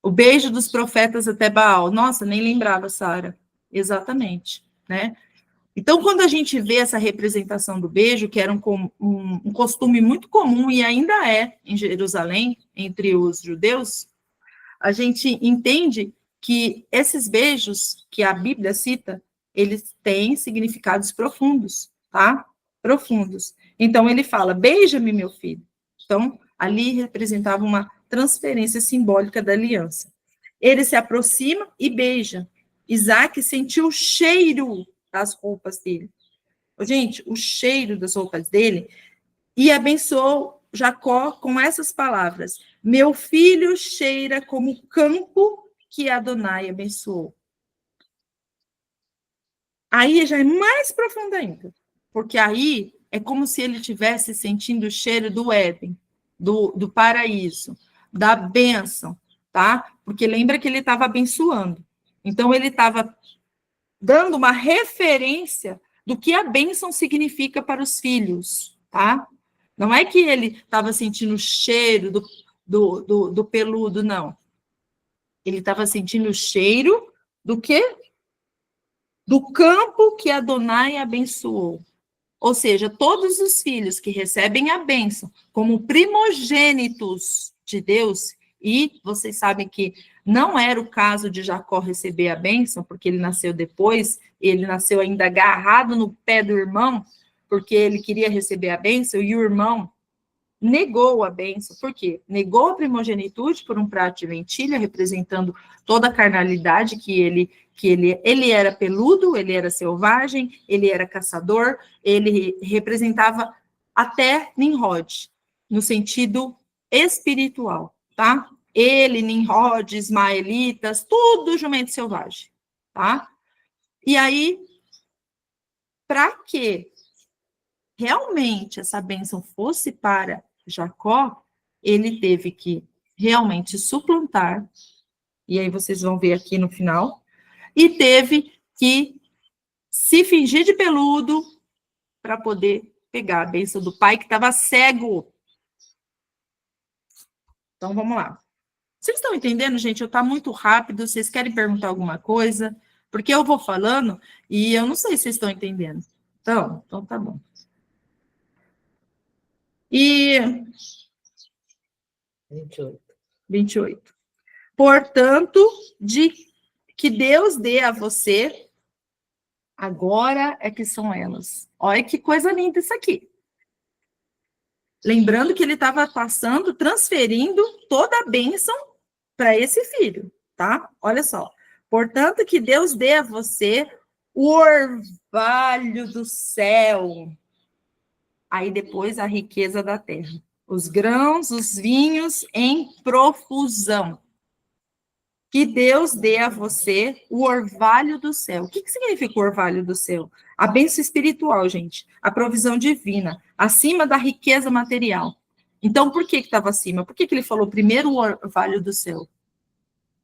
Speaker 1: O beijo dos profetas até Baal. Nossa, nem lembrava, Sara. Exatamente, né? Então, quando a gente vê essa representação do beijo, que era um costume muito comum e ainda é em Jerusalém, entre os judeus, a gente entende que esses beijos que a Bíblia cita, eles têm significados profundos, tá? Profundos. Então, ele fala, beija-me, meu filho. Então, ali representava uma transferência simbólica da aliança. Ele se aproxima e beija. Isaac sentiu o cheiro das roupas dele. Gente, o cheiro das roupas dele, e abençoou Jacó com essas palavras, meu filho cheira como o campo que Adonai abençoou. Aí já é mais profundo ainda, porque aí é como se ele estivesse sentindo o cheiro do Éden, do paraíso, da bênção, tá? Porque lembra que ele estava abençoando. Então, ele estava dando uma referência do que a bênção significa para os filhos, tá? Não é que ele estava sentindo o cheiro do peludo, não. Ele estava sentindo o cheiro do quê? Do campo que Adonai abençoou. Ou seja, todos os filhos que recebem a bênção como primogênitos de Deus, e vocês sabem que não era o caso de Jacó receber a bênção, porque ele nasceu depois, ele nasceu ainda agarrado no pé do irmão, porque ele queria receber a bênção, e o irmão negou a bênção. Por quê? Negou a primogenitude por um prato de lentilha, representando toda a carnalidade que ele era peludo, ele era selvagem, ele era caçador, ele representava até Nimrod, no sentido espiritual, tá? Ele, Nimrod, ismaelitas, tudo jumento selvagem, tá? E aí, para que realmente essa bênção fosse para Jacó, ele teve que realmente suplantar, e aí vocês vão ver aqui no final, e teve que se fingir de peludo para poder pegar a bênção do pai que estava cego. Então, vamos lá. Vocês estão entendendo, gente? Eu estou muito rápido. Vocês querem perguntar alguma coisa? Porque eu vou falando e eu não sei se vocês estão entendendo. Então tá bom. E 28. Portanto, que Deus dê a você, agora é que são elas. Olha que coisa linda isso aqui. Lembrando que ele estava transferindo toda a bênção para esse filho, tá? Olha só. Portanto, que Deus dê a você o orvalho do céu. Aí depois a riqueza da terra. Os grãos, os vinhos em profusão. Que Deus dê a você o orvalho do céu. O que significa o orvalho do céu? A bênção espiritual, gente. A provisão divina, acima da riqueza material. Então, por que estava acima? Por que ele falou primeiro o orvalho do céu?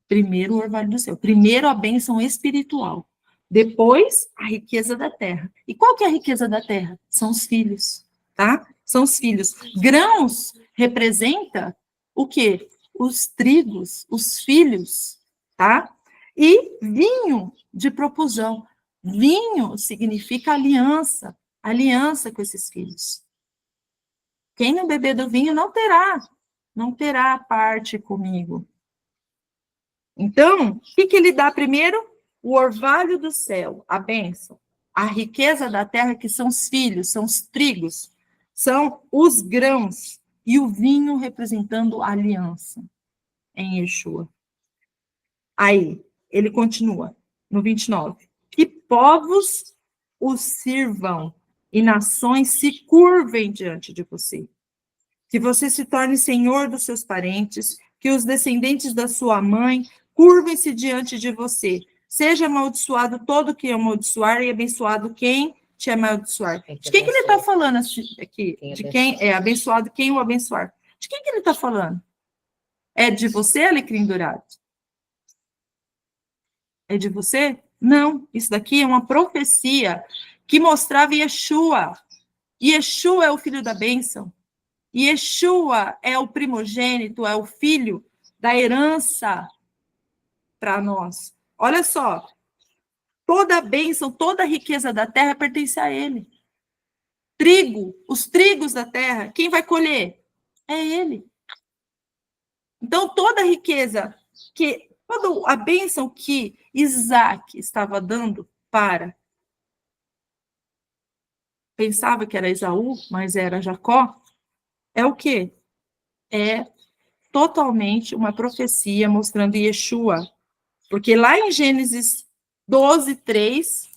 Speaker 1: Primeiro o orvalho do céu. Primeiro a bênção espiritual. Depois, a riqueza da terra. E qual que é a riqueza da terra? São os filhos, tá? São os filhos. Grãos representa o quê? Os trigos, os filhos, tá? E vinho de profusão. Vinho significa aliança, aliança com esses filhos. Quem não beber do vinho não terá parte comigo. Então, o que ele dá primeiro? O orvalho do céu, a bênção. A riqueza da terra, que são os filhos, são os trigos, são os grãos. E o vinho representando a aliança em Yeshua. Aí, ele continua, no 29. Que povos os sirvam e nações se curvem diante de você. Que você se torne senhor dos seus parentes, que os descendentes da sua mãe curvem-se diante de você. Seja amaldiçoado todo que amaldiçoar e abençoado quem te amaldiçoar. De quem que ele está falando aqui? De quem é abençoado quem o abençoar. De quem que ele está falando? É de você, alecrim dourado? É de você? Não, isso daqui é uma profecia que mostrava Yeshua. Yeshua é o filho da bênção. Yeshua é o primogênito, é o filho da herança para nós. Olha só, toda a bênção, toda a riqueza da terra pertence a ele. Trigo, os trigos da terra, quem vai colher? É ele. Então, toda a riqueza, toda a bênção que Isaac estava dando pensava que era Esaú, mas era Jacó, é o quê? É totalmente uma profecia mostrando Yeshua. Porque lá em Gênesis 12, 3,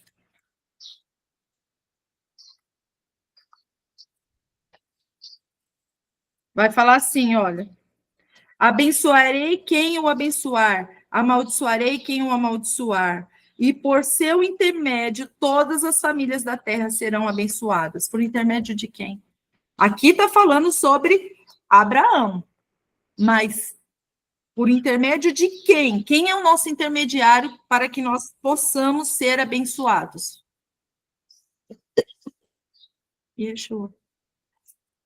Speaker 1: vai falar assim, olha, abençoarei quem o abençoar, amaldiçoarei quem o amaldiçoar, e por seu intermédio todas as famílias da terra serão abençoadas. Por intermédio de quem? Aqui está falando sobre Abraão, mas por intermédio de quem? Quem é o nosso intermediário para que nós possamos ser abençoados? Yeshua.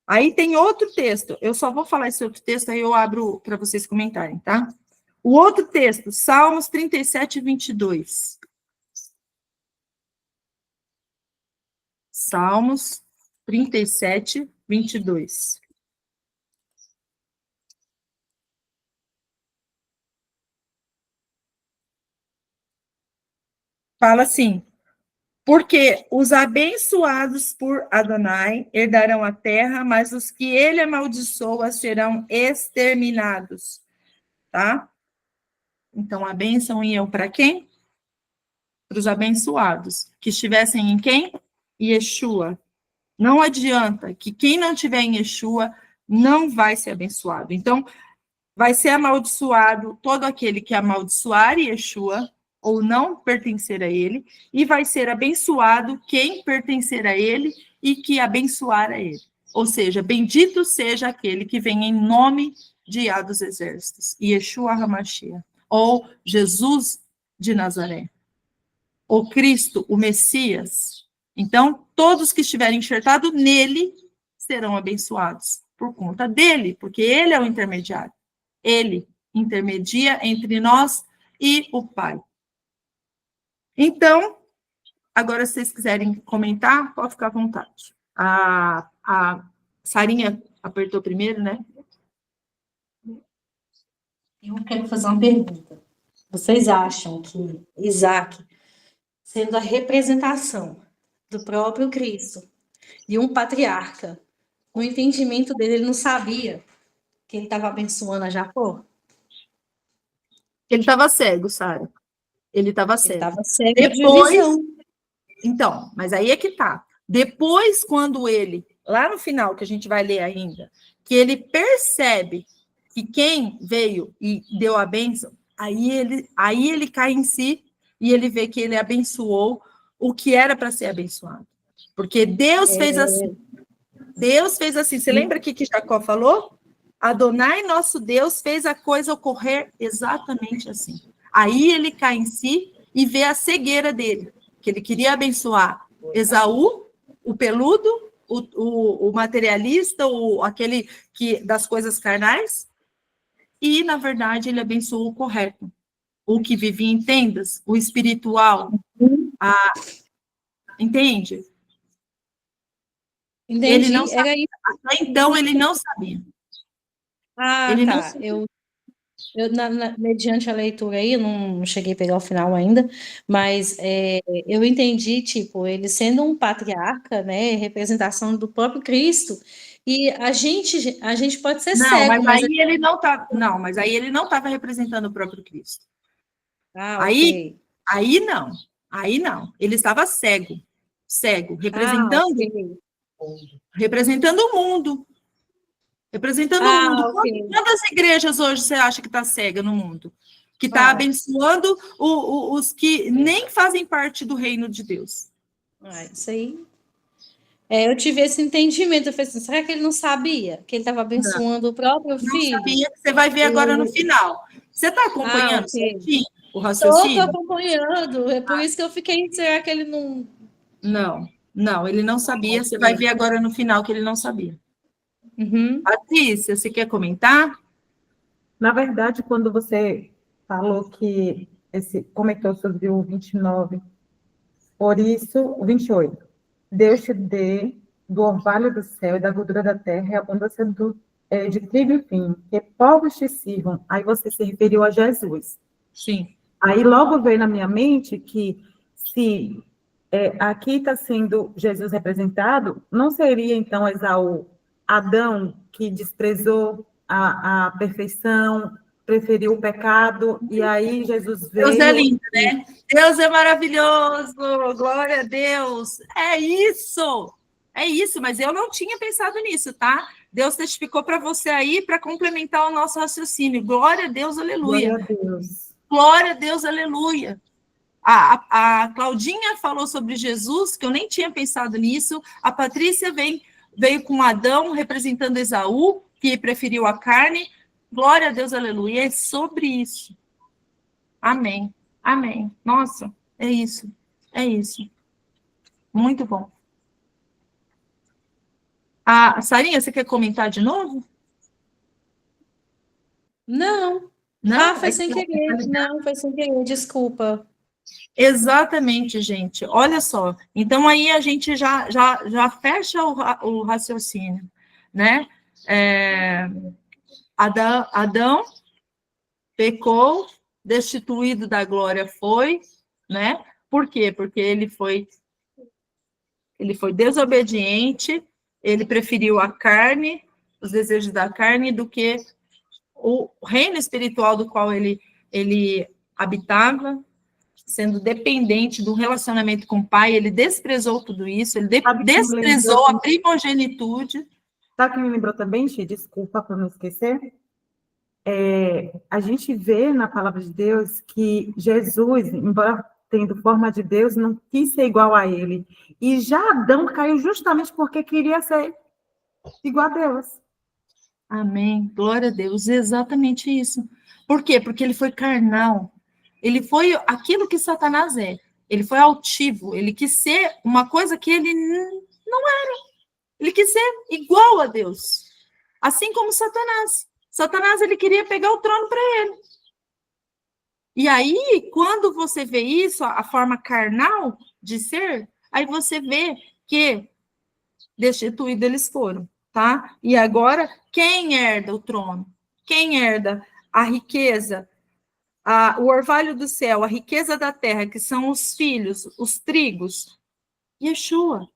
Speaker 1: Aí tem outro texto, eu só vou falar esse outro texto, aí eu abro para vocês comentarem, tá? O outro texto, Salmos 37, 22. Salmos 37, 22. Fala assim: porque os abençoados por Adonai herdarão a terra, mas os que ele amaldiçoa serão exterminados. Tá? Então, a bênção ia para quem? Para os abençoados. Que estivessem em quem? Yeshua. Não adianta que quem não tiver em Yeshua não vai ser abençoado. Então, vai ser amaldiçoado todo aquele que amaldiçoar Yeshua, ou não pertencer a ele, e vai ser abençoado quem pertencer a ele e que abençoar a ele. Ou seja, bendito seja aquele que vem em nome de Yah dos Exércitos, Yeshua HaMashiach, ou Jesus de Nazaré, ou Cristo, o Messias. Então, todos que estiverem enxertados nele serão abençoados por conta dele, porque ele é o intermediário. Ele intermedia entre nós e o Pai. Então, agora, se vocês quiserem comentar, pode ficar à vontade. A Sarinha apertou primeiro, né?
Speaker 5: Eu quero fazer uma pergunta. Vocês acham que Isaac, sendo a representação do próprio Cristo e um patriarca, no entendimento dele, ele não sabia que ele estava abençoando a Jacó?
Speaker 1: Ele estava cego, Sara. Ele estava
Speaker 5: Ele
Speaker 1: cego.
Speaker 5: estava cego de
Speaker 1: Depois,
Speaker 5: visão.
Speaker 1: então, mas aí é que tá. Depois, quando ele, lá no final, que a gente vai ler ainda, que ele percebe que quem veio e deu a bênção, aí ele cai em si e ele vê que ele abençoou o que era para ser abençoado. Porque Deus fez assim. Deus fez assim. Você lembra o que Jacó falou? Adonai, nosso Deus, fez a coisa ocorrer exatamente assim. Aí ele cai em si e vê a cegueira dele, que ele queria abençoar Esaú, o peludo, o materialista, aquele das coisas carnais, e, na verdade, ele abençoou o correto, o que vivia em tendas, o espiritual, entende?
Speaker 5: Entendi.
Speaker 1: Ele não sabia.
Speaker 5: Era isso.
Speaker 1: Até então, ele não sabia.
Speaker 5: Ah,
Speaker 1: Ele não
Speaker 5: tá.
Speaker 1: sabia.
Speaker 5: Eu mediante a leitura aí, eu não cheguei a pegar o final ainda, mas eu entendi, tipo, ele sendo um patriarca, né, representação do próprio Cristo, e a gente pode ser
Speaker 1: Não,
Speaker 5: cego,
Speaker 1: mas aí ele não tá, não, mas aí ele não estava representando o próprio Cristo.
Speaker 5: ok.
Speaker 1: Aí não. Ele estava cego, representando, representando o mundo. Representando o mundo.
Speaker 5: Ok.
Speaker 1: Quantas igrejas hoje você acha que está cega no mundo? Que está abençoando os que nem fazem parte do reino de Deus.
Speaker 5: Isso aí. Eu tive esse entendimento. Eu falei assim, será que ele não sabia que ele estava abençoando o próprio filho?
Speaker 1: Não sabia, que você vai ver agora no final. Você está acompanhando certinho o raciocínio?
Speaker 5: Estou acompanhando. É por isso que eu fiquei, será que ele não...
Speaker 1: Não, ele não sabia. Você vai ver agora no final que ele não sabia.
Speaker 5: Uhum.
Speaker 1: Patrícia, você quer comentar?
Speaker 4: Na verdade, quando você falou que comentou sobre o 29, por isso, o 28, Deus te dê do orvalho do céu e da gordura da terra e a abundância de trigo e vinho, que povos te sirvam. Aí você se referiu a Jesus.
Speaker 1: Sim.
Speaker 4: Aí logo veio na minha mente que se aqui está sendo Jesus representado, não seria então Esaú, Adão, que desprezou a perfeição, preferiu o pecado, e aí Jesus veio...
Speaker 1: Deus é lindo, né? Deus é maravilhoso, glória a Deus. É isso, mas eu não tinha pensado nisso, tá? Deus testificou para você aí, para complementar o nosso raciocínio. Glória a Deus, aleluia.
Speaker 4: Glória a Deus.
Speaker 1: Glória a Deus, aleluia. A Claudinha falou sobre Jesus, que eu nem tinha pensado nisso. A Patrícia veio com Adão, representando Esaú, que preferiu a carne. Glória a Deus, aleluia. É sobre isso. Amém. Amém. Nossa, é isso. É isso. Muito bom. Sarinha, você quer comentar de novo?
Speaker 5: Não.
Speaker 1: Não?
Speaker 5: Foi sem querer. Não, foi sem querer, desculpa.
Speaker 1: Exatamente, gente. Olha só. Então, aí a gente já fecha o raciocínio, né? Adão pecou, destituído da glória foi, né? Por quê? Porque ele foi desobediente, ele preferiu a carne, os desejos da carne, do que o reino espiritual do qual ele habitava, sendo dependente do relacionamento com o pai, ele desprezou tudo isso, ele desprezou a primogenitude.
Speaker 4: Sabe o que me lembrou também, Xi? Desculpa por não esquecer. A gente vê na palavra de Deus que Jesus, embora tendo forma de Deus, não quis ser igual a ele. E já Adão caiu justamente porque queria ser igual a Deus.
Speaker 1: Amém. Glória a Deus. Exatamente isso. Por quê? Porque ele foi carnal. Ele foi aquilo que Satanás é. Ele foi altivo, ele quis ser uma coisa que ele não era. Ele quis ser igual a Deus. Assim como Satanás. Satanás, ele queria pegar o trono para ele. E aí, quando você vê isso, a forma carnal de ser, aí você vê que destituídos eles foram, tá? E agora, quem herda o trono? Quem herda a riqueza, o orvalho do céu, a riqueza da terra, que são os filhos, os trigos? Yeshua.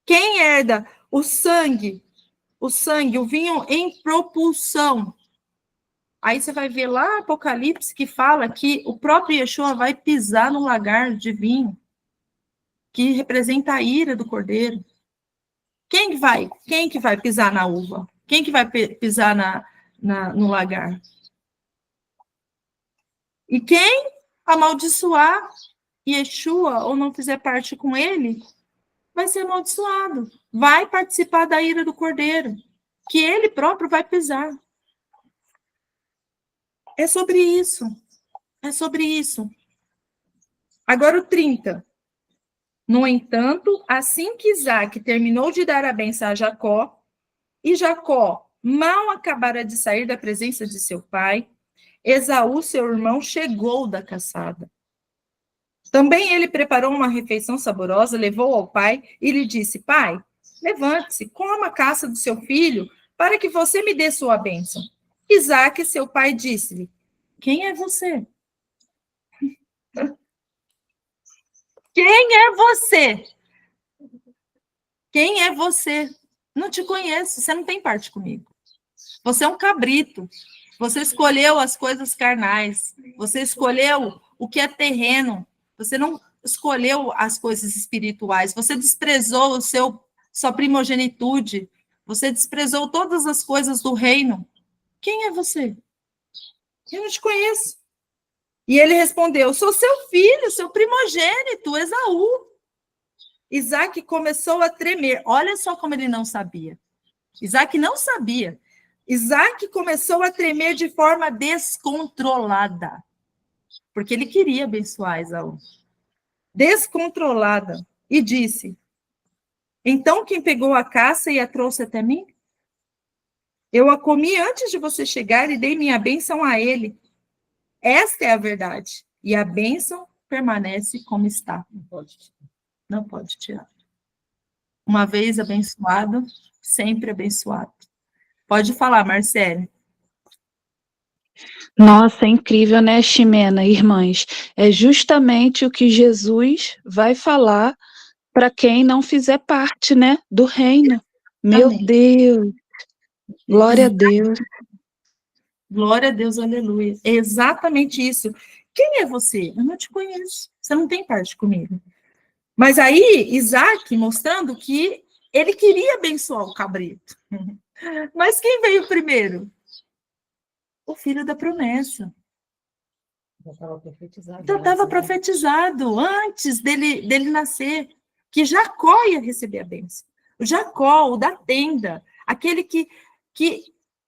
Speaker 1: Quem herda o sangue, o vinho em propulsão? Aí você vai ver lá Apocalipse que fala que o próprio Yeshua vai pisar no lagar de vinho, que representa a ira do cordeiro. Quem que vai pisar na uva? Quem que vai pisar no lagar? E quem amaldiçoar Yeshua ou não fizer parte com ele, vai ser amaldiçoado. Vai participar da ira do cordeiro, que ele próprio vai pisar. É sobre isso. É sobre isso. Agora o 30. No entanto, assim que Isaac terminou de dar a bênção a Jacó, e Jacó mal acabara de sair da presença de seu pai, Esaú, seu irmão, chegou da caçada. Também ele preparou uma refeição saborosa, levou ao pai e lhe disse: Pai, levante-se, coma a caça do seu filho, para que você me dê sua bênção. Isaac, seu pai, disse-lhe: Quem é você? Quem é você? Quem é você? Não te conheço, você não tem parte comigo. Você é um cabrito. Você escolheu as coisas carnais. Você escolheu o que é terreno. Você não escolheu as coisas espirituais. Você desprezou sua primogenitude. Você desprezou todas as coisas do reino. Quem é você? Eu não te conheço. E ele respondeu: Sou seu filho, seu primogênito, Esaú. Isaac começou a tremer. Olha só como ele não sabia. Isaac não sabia. Isaac começou a tremer de forma descontrolada, porque ele queria abençoar Esaú. Descontrolada. E disse: Então quem pegou a caça e a trouxe até mim? Eu a comi antes de você chegar e dei minha bênção a ele. Esta é a verdade. E a bênção permanece como está. Não pode tirar. Uma vez abençoado, sempre abençoado. Pode falar, Marcele.
Speaker 6: Nossa, é incrível, né, Ximena, irmãs? É justamente o que Jesus vai falar para quem não fizer parte, né, do reino. Meu
Speaker 1: Amém.
Speaker 6: Deus! Glória a Deus.
Speaker 1: Glória a Deus, aleluia. É exatamente isso. Quem é você? Eu não te conheço. Você não tem parte comigo. Mas aí, Isaac mostrando que ele queria abençoar o cabrito. Mas quem veio primeiro? O filho da promessa.
Speaker 3: Já estava profetizado.
Speaker 1: Já estava profetizado antes dele nascer, que Jacó ia receber a bênção. O Jacó, o da tenda, aquele que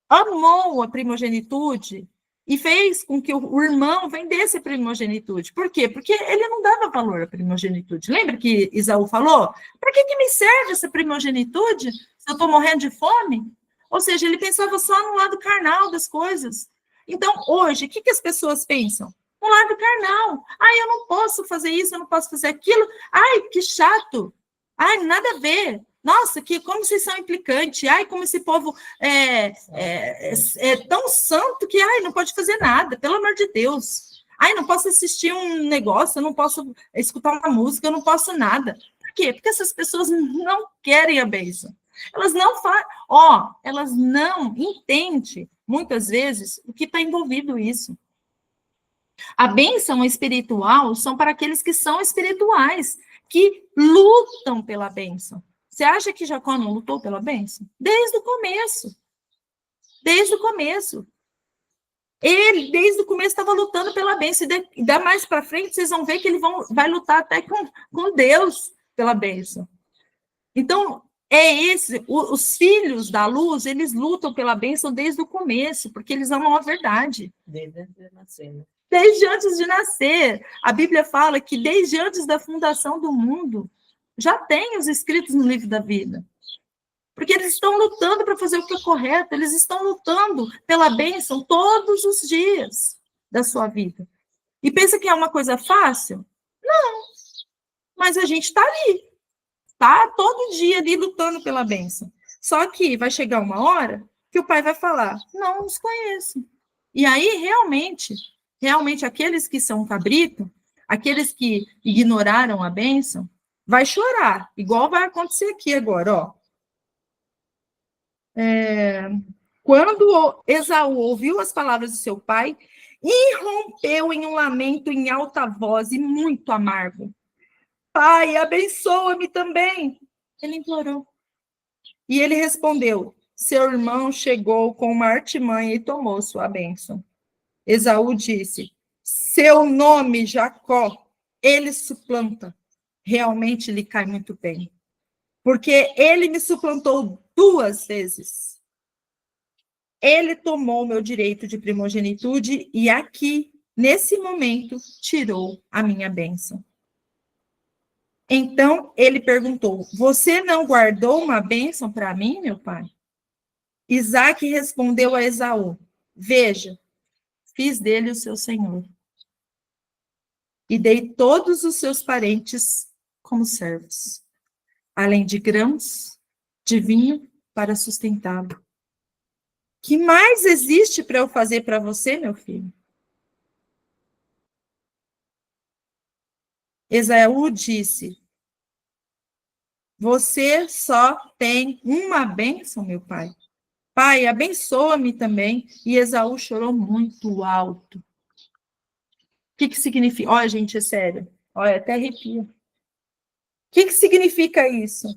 Speaker 1: amou a primogenitude e fez com que o irmão vendesse a primogenitude. Por quê? Porque ele não dava valor à primogenitude. Lembra que Esaú falou? Para que me serve essa primogenitude se eu estou morrendo de fome? Ou seja, ele pensava só no lado carnal das coisas. Então, hoje, o que as pessoas pensam? No lado carnal. Ai, eu não posso fazer isso, eu não posso fazer aquilo. Ai, que chato. Ai, nada a ver. Nossa, como vocês são implicantes. Ai, como esse povo é tão santo que não pode fazer nada, pelo amor de Deus. Ai, não posso assistir um negócio, eu não posso escutar uma música, eu não posso nada. Por quê? Porque essas pessoas não querem a bênção. Elas não elas não entendem, muitas vezes, o que está envolvido isso. A bênção espiritual são para aqueles que são espirituais, que lutam pela bênção. Você acha que Jacó não lutou pela bênção? Desde o começo. Desde o começo. Ele, desde o começo, estava lutando pela bênção. E dá mais para frente, vocês vão ver que ele vai lutar até com Deus pela bênção. Então, os filhos da luz, eles lutam pela bênção desde o começo, porque eles amam a verdade.
Speaker 3: Desde nascer, né?
Speaker 1: Desde antes de nascer. A Bíblia fala que desde antes da fundação do mundo, já tem os escritos no livro da vida. Porque eles estão lutando para fazer o que é correto, eles estão lutando pela bênção todos os dias da sua vida. E pensa que é uma coisa fácil? Não. Mas a gente está ali. Está todo dia ali lutando pela bênção. Só que vai chegar uma hora que o pai vai falar, não os conheço. E aí, realmente, aqueles que são cabrito, aqueles que ignoraram a bênção, vai chorar, igual vai acontecer aqui agora, ó. Quando Esaú ouviu as palavras de seu pai, irrompeu em um lamento em alta voz e muito amargo. Pai, abençoa-me também. Ele implorou. E ele respondeu, seu irmão chegou com uma artimanha e tomou sua bênção. Esaú disse, seu nome, Jacó, ele suplanta. Realmente lhe cai muito bem. Porque ele me suplantou 2 vezes. Ele tomou meu direito de primogenitude e aqui, nesse momento, tirou a minha bênção. Então, ele perguntou, você não guardou uma bênção para mim, meu pai? Isaque respondeu a Esaú, veja, fiz dele o seu senhor. E dei todos os seus parentes como servos, além de grãos, de vinho, para sustentá-lo. Que mais existe para eu fazer para você, meu filho? Esaú disse, você só tem uma bênção, meu pai. Pai, abençoa-me também. E Esaú chorou muito alto. O que significa? Olha, gente, é sério. Olha, até arrepia. O que significa isso?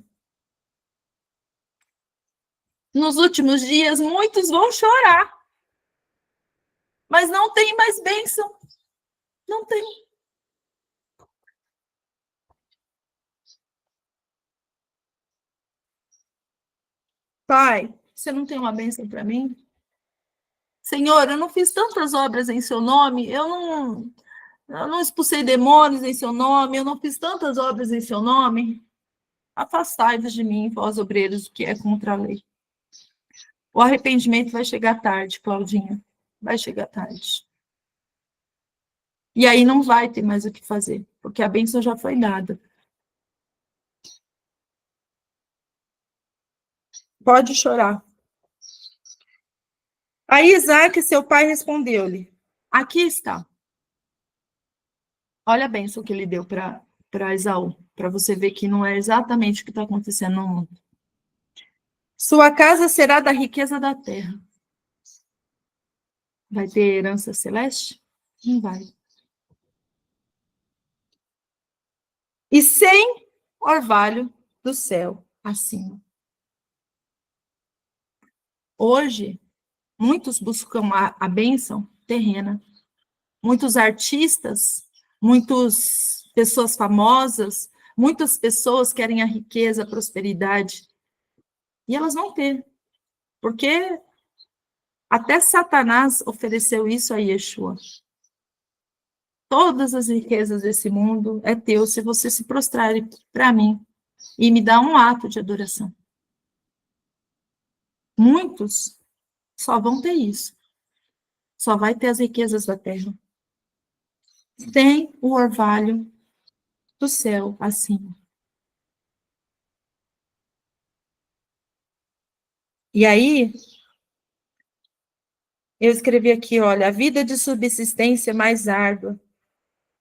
Speaker 1: Nos últimos dias, muitos vão chorar. Mas não tem mais bênção. Não tem. Pai, você não tem uma bênção para mim? Senhor, eu não fiz tantas obras em seu nome, eu não expulsei demônios em seu nome, eu não fiz tantas obras em seu nome. Afastai-vos de mim, vós obreiros, o que é contra a lei. O arrependimento vai chegar tarde, Claudinha. Vai chegar tarde. E aí não vai ter mais o que fazer, porque a bênção já foi dada. Pode chorar. Aí Isaque, seu pai, respondeu-lhe, aqui está. Olha a bênção que ele deu para Esaú, para você ver que não é exatamente o que está acontecendo no mundo. Sua casa será da riqueza da terra. Vai ter herança celeste? Não vai. E sem orvalho do céu acima. Hoje, muitos buscam a bênção terrena. Muitos artistas, muitas pessoas famosas, muitas pessoas querem a riqueza, a prosperidade. E elas vão ter. Porque até Satanás ofereceu isso a Yeshua. Todas as riquezas desse mundo é teu se você se prostrar para mim e me dar um ato de adoração. Muitos só vão ter isso. Só vai ter as riquezas da terra. Tem o orvalho do céu acima. E aí, eu escrevi aqui, olha, a vida de subsistência é mais árdua,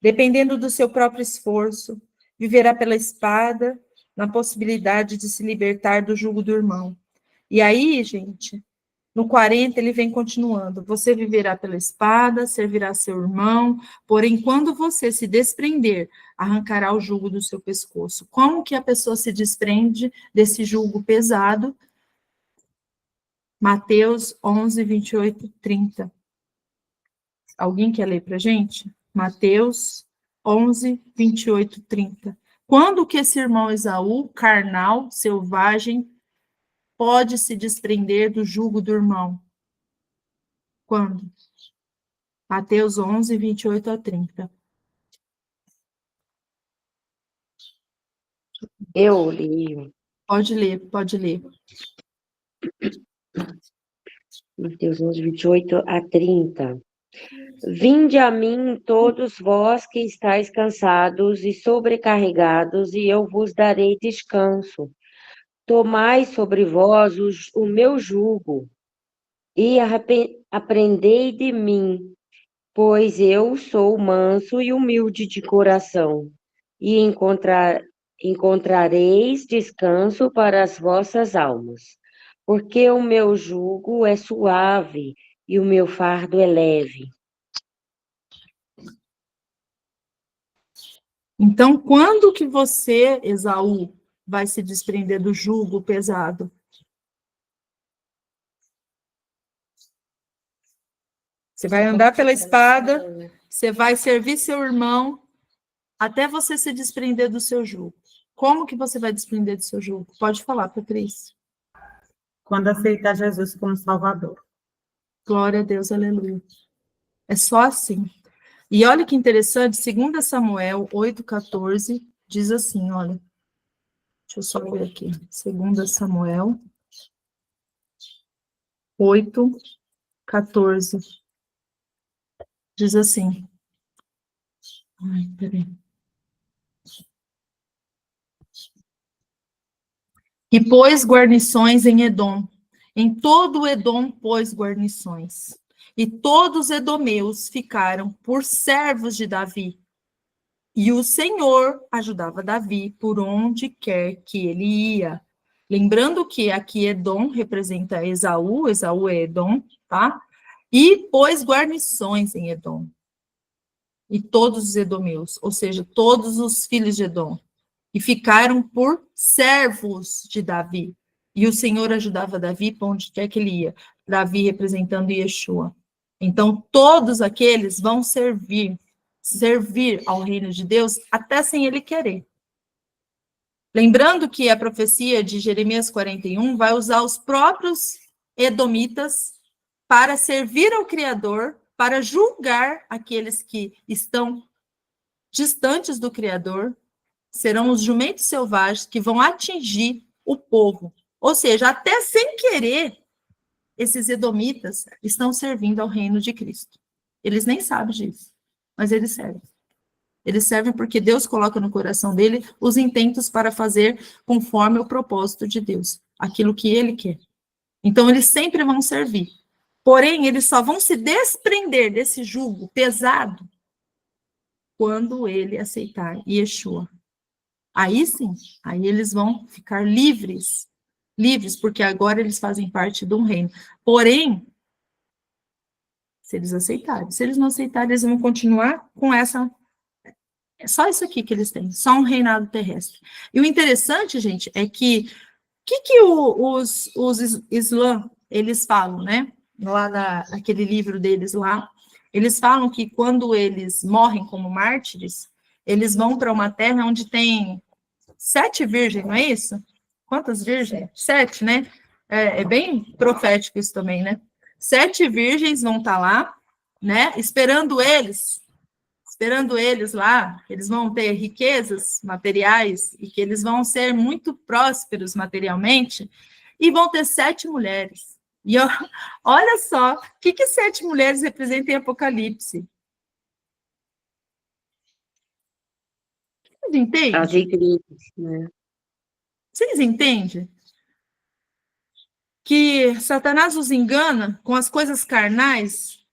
Speaker 1: dependendo do seu próprio esforço, viverá pela espada, na possibilidade de se libertar do jugo do irmão. E aí, gente, no 40 ele vem continuando, você viverá pela espada, servirá seu irmão, porém, quando você se desprender, arrancará o jugo do seu pescoço. Como que a pessoa se desprende desse jugo pesado? Mateus 11, 28, 30. Alguém quer ler para a gente? Mateus 11, 28, 30. Quando que esse irmão Esaú, carnal, selvagem, pode se desprender do jugo do irmão? Quando? Mateus 11, 28 a 30.
Speaker 2: Eu li
Speaker 1: Pode ler, pode ler.
Speaker 2: Mateus 11, 28 a 30. Vinde a mim todos vós que estáis cansados e sobrecarregados, e eu vos darei descanso. Tomai sobre vós o meu jugo, e aprendei de mim, pois eu sou manso e humilde de coração, e encontrareis descanso para as vossas almas, porque o meu jugo é suave e o meu fardo é leve.
Speaker 1: Então, quando que você, Esaú, vai se desprender do jugo pesado? Você vai andar pela espada, você vai servir seu irmão, até você se desprender do seu jugo. Como que você vai desprender do seu jugo? Pode falar, Patrícia.
Speaker 4: Quando aceitar Jesus como Salvador.
Speaker 1: Glória a Deus, aleluia. É só assim. E olha que interessante, 2 Samuel 8,14, diz assim, olha. Deixa eu só ver aqui. 2 Samuel 8,14. Diz assim. Ai, peraí. E pôs guarnições em Edom. Em todo o Edom pôs guarnições. E todos os edomeus ficaram por servos de Davi. E o Senhor ajudava Davi por onde quer que ele ia. Lembrando que aqui Edom representa Esaú, Esaú é Edom, tá? E pôs guarnições em Edom. E todos os edomeus, ou seja, todos os filhos de Edom. E ficaram por servos de Davi. E o Senhor ajudava Davi por onde quer que ele ia. Davi representando Yeshua. Então, todos aqueles vão servir ao reino de Deus até sem ele querer. Lembrando que a profecia de Jeremias 41 vai usar os próprios edomitas para servir ao Criador, para julgar aqueles que estão distantes do Criador. Serão os jumentos selvagens que vão atingir o povo. Ou seja, até sem querer, esses edomitas estão servindo ao reino de Cristo. Eles nem sabem disso, mas eles servem. Eles servem porque Deus coloca no coração dele os intentos para fazer conforme o propósito de Deus, aquilo que ele quer. Então, eles sempre vão servir. Porém, eles só vão se desprender desse jugo pesado quando ele aceitar Yeshua. Aí sim, aí eles vão ficar livres, porque agora eles fazem parte de um reino. Porém, se eles aceitarem, se eles não aceitarem, eles vão continuar com essa. É só isso aqui que eles têm, só um reinado terrestre. E o interessante, gente, é que os Islã, eles falam, né? Lá naquele livro deles lá, eles falam que quando eles morrem como mártires, eles vão para uma terra onde tem 7 virgens, não é isso? Quantas virgens? 7, né? É bem profético isso também, né? 7 virgens vão estar lá, né? Esperando eles lá, eles vão ter riquezas materiais e que eles vão ser muito prósperos materialmente e vão ter 7 mulheres. E olha só, o que 7 mulheres representam em Apocalipse? Vocês entendem?
Speaker 2: As igrejas, né?
Speaker 1: Vocês entendem? Que Satanás os engana com as coisas carnais.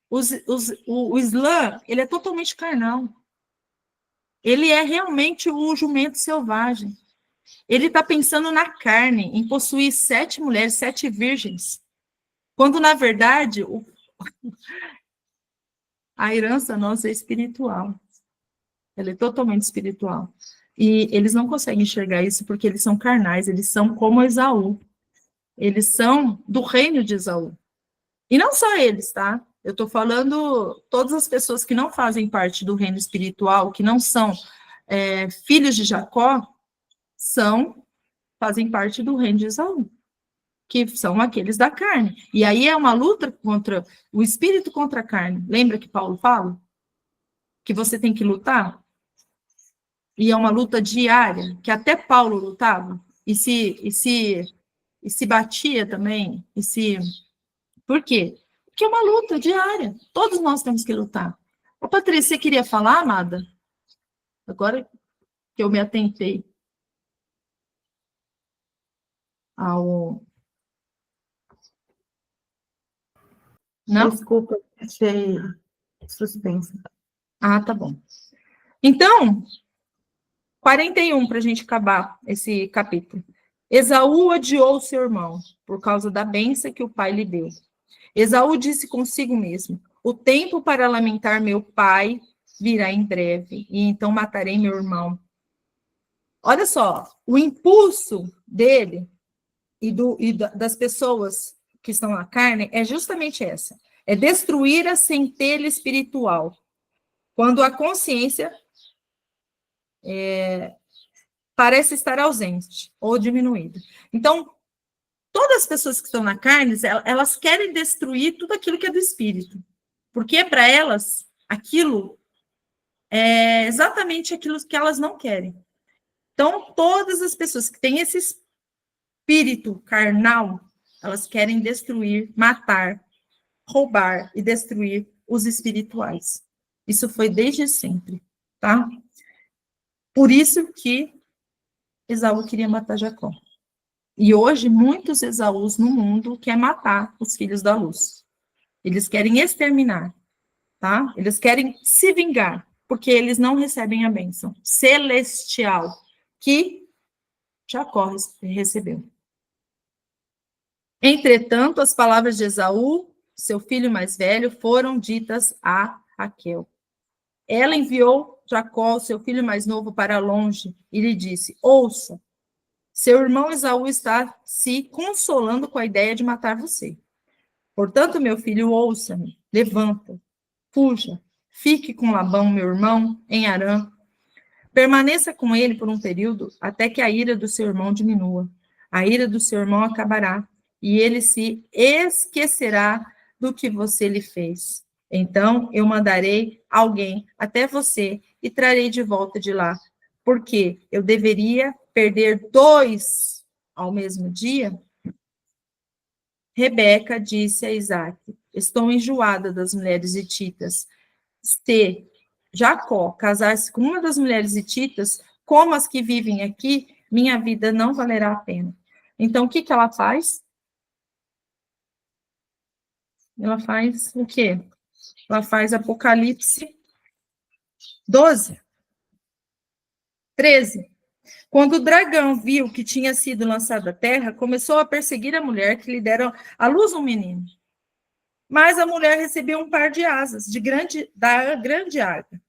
Speaker 1: O Islã, ele é totalmente carnal. Ele é realmente o jumento selvagem. Ele está pensando na carne, em possuir 7 mulheres, 7 virgens. Quando, na verdade, a herança nossa é espiritual. Ela é totalmente espiritual. E eles não conseguem enxergar isso porque eles são carnais, eles são como Esaú. Eles são do reino de Esaú. E não só eles, tá? Eu estou falando todas as pessoas que não fazem parte do reino espiritual, que não são filhos de Jacó, fazem parte do reino de Esaú. que são aqueles da carne. E aí é uma luta contra o espírito contra a carne. Lembra que Paulo fala? Que você tem que lutar? E é uma luta diária, que até Paulo lutava, e se batia também, Por quê? Porque é uma luta diária. Todos nós temos que lutar. Ô, Patrícia, você queria falar, amada? Agora que eu me atentei ao... Não?
Speaker 4: Desculpa, achei suspensa.
Speaker 1: Ah, tá bom. Então, 41, para a gente acabar esse capítulo. Esaú odiou seu irmão, por causa da bênção que o pai lhe deu. Esaú disse consigo mesmo: o tempo para lamentar meu pai virá em breve, e então matarei meu irmão. Olha só, o impulso dele das pessoas que estão na carne é justamente essa: é destruir a centelha espiritual, quando a consciência parece estar ausente ou diminuída. Então, todas as pessoas que estão na carne, elas querem destruir tudo aquilo que é do espírito, porque para elas aquilo é exatamente aquilo que elas não querem. Então, todas as pessoas que têm esse espírito carnal, elas querem destruir, matar, roubar e destruir os espirituais. Isso foi desde sempre, tá? Por isso que Esaú queria matar Jacó. E hoje, muitos Esaús no mundo querem matar os filhos da luz. Eles querem exterminar, tá? Eles querem se vingar, porque eles não recebem a bênção celestial que Jacó recebeu. Entretanto, as palavras de Esaú, seu filho mais velho, foram ditas a Raquel. Ela enviou Jacó, seu filho mais novo, para longe e lhe disse: ouça, seu irmão Esaú está se consolando com a ideia de matar você. Portanto, meu filho, ouça-me, levanta, fuja, fique com Labão, meu irmão, em Harã. Permaneça com ele por um período até que a ira do seu irmão diminua. A ira do seu irmão acabará e ele se esquecerá do que você lhe fez. Então eu mandarei alguém até você e trarei de volta de lá, porque eu deveria perder 2 ao mesmo dia? Rebeca disse a Isaac: estou enjoada das mulheres hititas. Se Jacó casar-se com uma das mulheres hititas, como as que vivem aqui, minha vida não valerá a pena. Então, o que ela faz? Ela faz o quê? Ela faz Apocalipse 12, 13. Quando o dragão viu que tinha sido lançado à terra, começou a perseguir a mulher que lhe deram à luz um menino. Mas a mulher recebeu um par de asas da grande águia,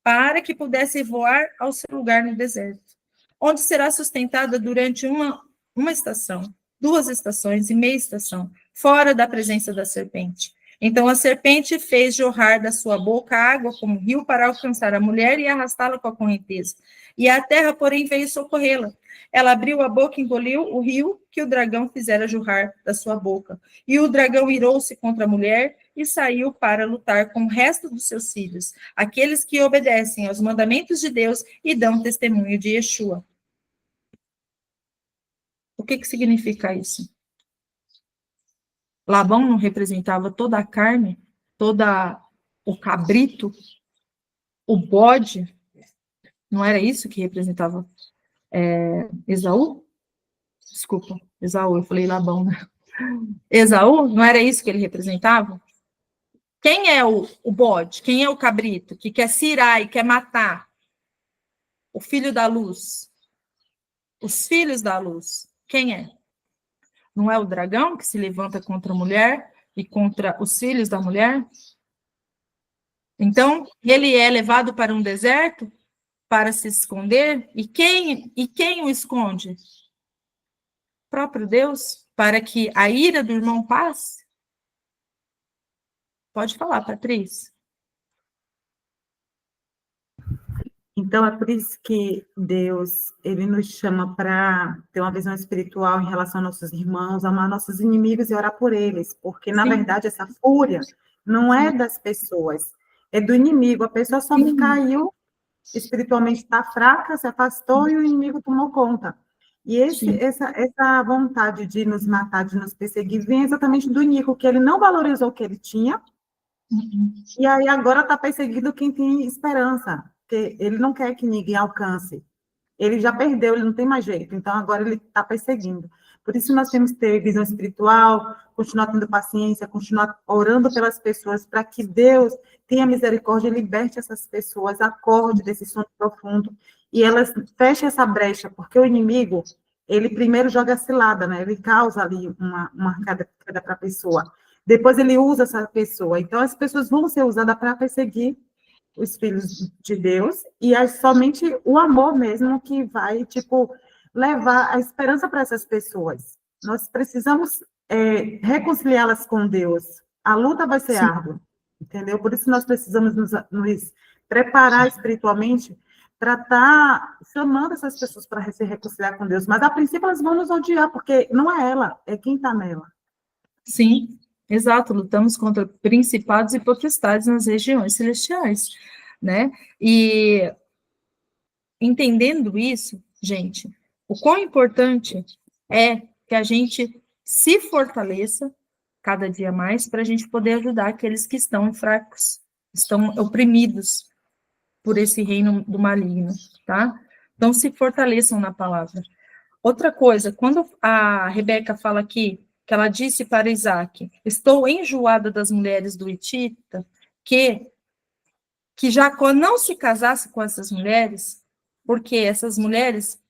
Speaker 1: para que pudesse voar ao seu lugar no deserto, onde será sustentada durante uma estação, 2 estações e meia estação, fora da presença da serpente. Então a serpente fez jorrar da sua boca água como rio para alcançar a mulher e arrastá-la com a correnteza. E a terra, porém, veio socorrê-la. Ela abriu a boca e engoliu o rio que o dragão fizera jorrar da sua boca. E o dragão irou-se contra a mulher e saiu para lutar com o resto dos seus filhos, aqueles que obedecem aos mandamentos de Deus e dão testemunho de Yeshua. O que significa isso? Labão não representava toda a carne, toda o cabrito, o bode? Não era isso que representava Esaú? Desculpa, Esaú, eu falei Labão, né? Esaú, não era isso que ele representava? Quem é o bode? Quem é o cabrito que quer se irar e quer matar o filho da luz? Os filhos da luz. Quem é? Não é o dragão que se levanta contra a mulher e contra os filhos da mulher? Então, ele é levado para um deserto para se esconder. E quem o esconde? O próprio Deus, para que a ira do irmão passe? Pode falar, Patrícia.
Speaker 4: Então, é por isso que Deus, ele nos chama para ter uma visão espiritual em relação aos nossos irmãos, amar nossos inimigos e orar por eles, porque, na
Speaker 5: Sim.
Speaker 4: verdade, essa fúria não é das pessoas, é do inimigo. A pessoa só
Speaker 5: Sim.
Speaker 4: caiu, espiritualmente está fraca, se afastou e o inimigo tomou conta. E
Speaker 5: Sim.
Speaker 4: essa vontade de nos matar, de nos perseguir, vem exatamente do Nico, que ele não valorizou o que ele tinha,
Speaker 5: Uhum.
Speaker 4: e aí agora está perseguindo quem tem esperança, porque ele não quer que ninguém alcance. Ele já perdeu, ele não tem mais jeito, então agora ele está perseguindo. Por isso nós temos que ter visão espiritual, continuar tendo paciência, continuar orando pelas pessoas, para que Deus tenha misericórdia e liberte essas pessoas, acorde desse sono profundo, e elas fechem essa brecha, porque o inimigo, ele primeiro joga a cilada, né? Ele causa ali uma queda para a pessoa. Depois ele usa essa pessoa. Então as pessoas vão ser usadas para perseguir os filhos de Deus, e é somente o amor mesmo que vai, tipo, levar a esperança para essas pessoas. Nós precisamos reconciliá-las com Deus. A luta vai ser
Speaker 5: Sim.
Speaker 4: árdua, entendeu? Por isso nós precisamos nos preparar espiritualmente para estar chamando essas pessoas para se reconciliar com Deus. Mas, a princípio, elas vão nos odiar, porque não é ela, é quem está nela.
Speaker 1: Sim, exato, lutamos contra principados e potestades nas regiões celestiais, né? E entendendo isso, gente, o quão importante é que a gente se fortaleça cada dia mais para a gente poder ajudar aqueles que estão fracos, estão oprimidos por esse reino do maligno, tá? Então, se fortaleçam na palavra. Outra coisa, quando a Rebeca fala aqui, que ela disse para Isaac, estou enjoada das mulheres do Hitita, que Jacó não se casasse com essas mulheres, porque essas mulheres,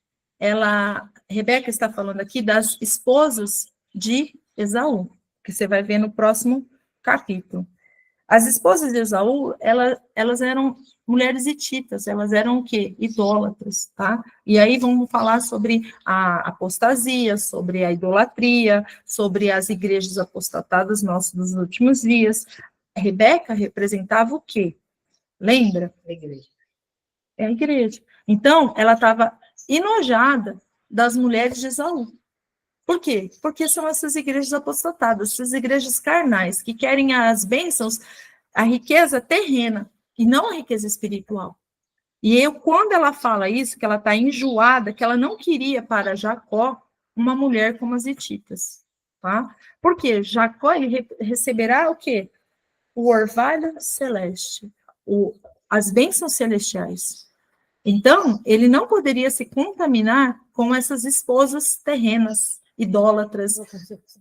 Speaker 1: Rebeca está falando aqui das esposas de Esaú, que você vai ver no próximo capítulo. As esposas de Esaú, elas eram mulheres hititas, elas eram o quê? Idólatras, tá? E aí vamos falar sobre a apostasia, sobre a idolatria, sobre as igrejas apostatadas nossas nos últimos dias. A Rebeca representava o quê? Lembra?
Speaker 3: A igreja.
Speaker 1: É a igreja. Então, ela estava enojada das mulheres de Esaú. Por quê? Porque são essas igrejas apostatadas, essas igrejas carnais, que querem as bênçãos, a riqueza terrena, e não a riqueza espiritual. E quando ela fala isso, que ela está enjoada, que ela não queria para Jacó uma mulher como as hititas, tá? Porque Jacó, ele receberá o quê? O orvalho celeste, as bênçãos celestiais. Então, ele não poderia se contaminar com essas esposas terrenas, idólatras,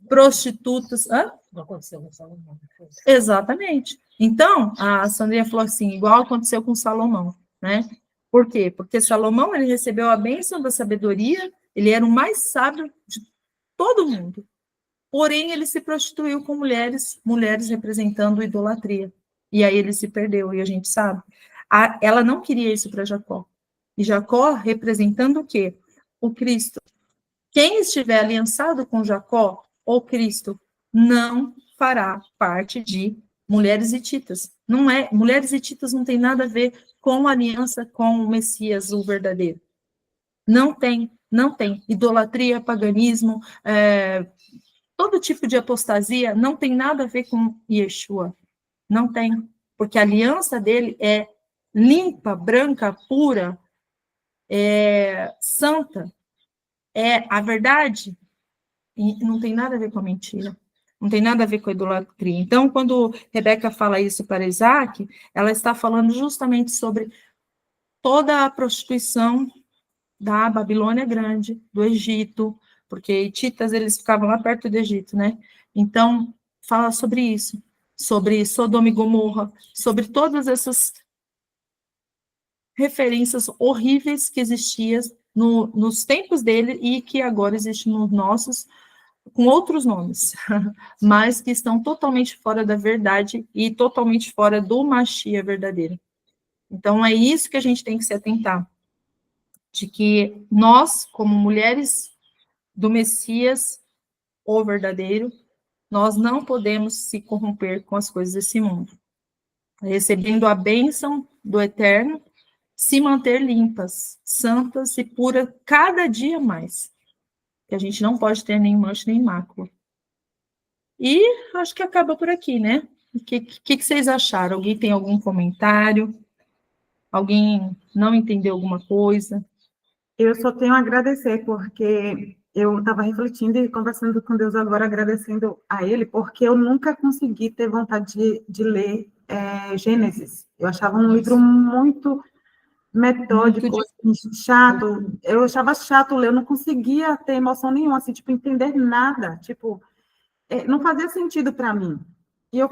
Speaker 1: prostitutas. Hã?
Speaker 3: Não aconteceu com Salomão.
Speaker 1: Exatamente. Então, a Sandrinha falou assim, igual aconteceu com Salomão, né? Por quê? Porque Salomão, ele recebeu a bênção da sabedoria, ele era o mais sábio de todo mundo. Porém, ele se prostituiu com mulheres representando idolatria. E aí ele se perdeu, e a gente sabe. Ela não queria isso para Jacó. E Jacó representando o quê? O Cristo. Quem estiver aliançado com Jacó, ou Cristo, não fará parte de mulheres hititas. Não é, mulheres hititas não tem nada a ver com aliança com o Messias, o verdadeiro. Não tem, não tem. Idolatria, paganismo, todo tipo de apostasia não tem nada a ver com Yeshua. Não tem. Porque a aliança dele é limpa, branca, pura, santa. É a verdade. E não tem nada a ver com a mentira. Não tem nada a ver com a idolatria. Então, quando Rebeca fala isso para Isaac, ela está falando justamente sobre toda a prostituição da Babilônia Grande, do Egito, porque hititas, eles ficavam lá perto do Egito, né? Então, fala sobre isso, sobre Sodoma e Gomorra, sobre todas essas referências horríveis que existiam nos tempos dele e que agora existem nos nossos, com outros nomes, mas que estão totalmente fora da verdade e totalmente fora do Machia verdadeiro. Então, é isso que a gente tem que se atentar, de que nós, como mulheres do Messias, o verdadeiro, nós não podemos se corromper com as coisas desse mundo. Recebendo a bênção do Eterno, se manter limpas, santas e puras cada dia mais. Que a gente não pode ter nem mancha nem mácula. E acho que acaba por aqui, né? O que vocês acharam? Alguém tem algum comentário? Alguém não entendeu alguma coisa?
Speaker 4: Eu só tenho a agradecer, porque eu estava refletindo e conversando com Deus agora, agradecendo a Ele, porque eu nunca consegui ter vontade de ler Gênesis. Eu achava um livro muito metódico,
Speaker 1: Muito
Speaker 4: assim, chato. Eu achava chato ler, eu não conseguia ter emoção nenhuma, assim, tipo, entender nada. Tipo, não fazia sentido para mim. E eu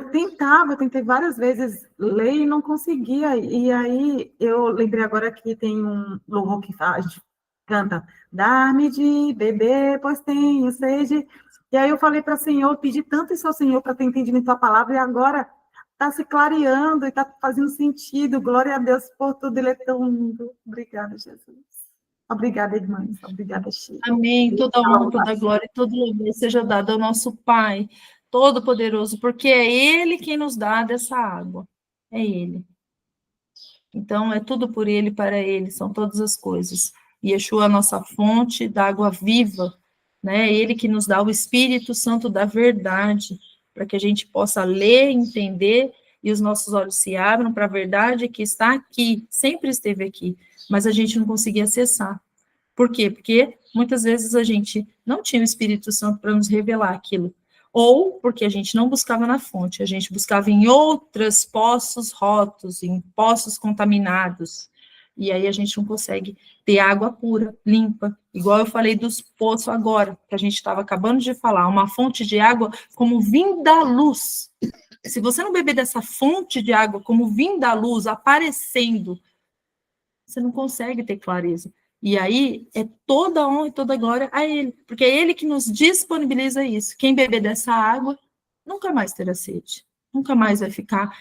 Speaker 4: tentei várias vezes ler e não conseguia. E aí eu lembrei agora que tem um louvor que faz, canta, dar-me de beber, pois tenho sede. E aí eu falei para o Senhor, pedi tanto isso ao Senhor para ter entendido em tua palavra, e agora está se clareando e está fazendo sentido. Glória a Deus por tudo, Ele é tão lindo. Obrigada, Jesus. Obrigada, irmãs. Obrigada, Chico.
Speaker 1: Amém. Toda honra, toda glória, todo louvor seja dado ao nosso Pai Todo-Poderoso, porque é Ele quem nos dá dessa água. É Ele. Então, é tudo por Ele, para Ele, são todas as coisas. Yeshua é a nossa fonte da água viva, né? Ele que nos dá o Espírito Santo da verdade, para que a gente possa ler, entender, e os nossos olhos se abram para a verdade que está aqui, sempre esteve aqui, mas a gente não conseguia acessar. Por quê? Porque muitas vezes a gente não tinha o Espírito Santo para nos revelar aquilo. Ou porque a gente não buscava na fonte, a gente buscava em outros poços rotos, em poços contaminados. E aí a gente não consegue ter água pura, limpa. Igual eu falei dos poços agora, que a gente estava acabando de falar, uma fonte de água como vinda da luz. Se você não beber dessa fonte de água como vinda da luz, aparecendo, você não consegue ter clareza. E aí é toda a honra e toda a glória a Ele, porque é Ele que nos disponibiliza isso. Quem beber dessa água nunca mais terá sede, nunca mais vai ficar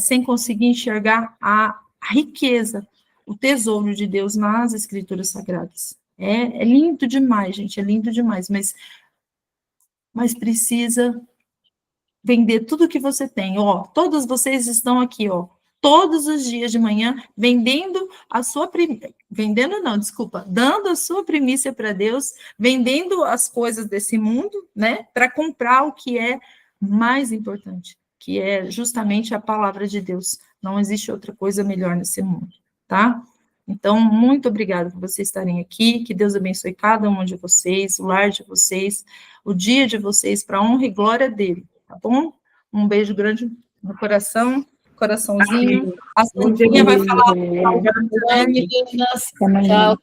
Speaker 1: sem conseguir enxergar a riqueza, o tesouro de Deus nas Escrituras Sagradas. É lindo demais, gente, é lindo demais, mas precisa vender tudo que você tem. Ó, todos vocês estão aqui, ó, todos os dias de manhã vendendo a sua vendendo não, desculpa, dando a sua primícia para Deus, vendendo as coisas desse mundo, né, para comprar o que é mais importante, que é justamente a palavra de Deus. Não existe outra coisa melhor nesse mundo, tá? Então, muito obrigada por vocês estarem aqui, que Deus abençoe cada um de vocês, o lar de vocês, o dia de vocês, para a honra e glória dele, tá bom? Um beijo grande no coração, coraçãozinho. A Sandrinha vai falar.
Speaker 3: Oi, meninas.
Speaker 6: Amanhã.
Speaker 3: Tchau.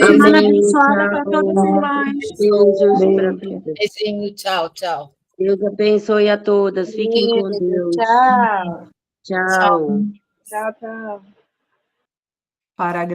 Speaker 4: Semana
Speaker 3: Beijinho,
Speaker 4: abençoada para todos os irmãos.
Speaker 2: Beijos para todas.
Speaker 3: beijinho, tchau, tchau.
Speaker 2: Deus abençoe a todas. Fiquem com Deus.
Speaker 5: Tchau.
Speaker 2: Tchau.
Speaker 6: Tchau, tchau.
Speaker 1: Para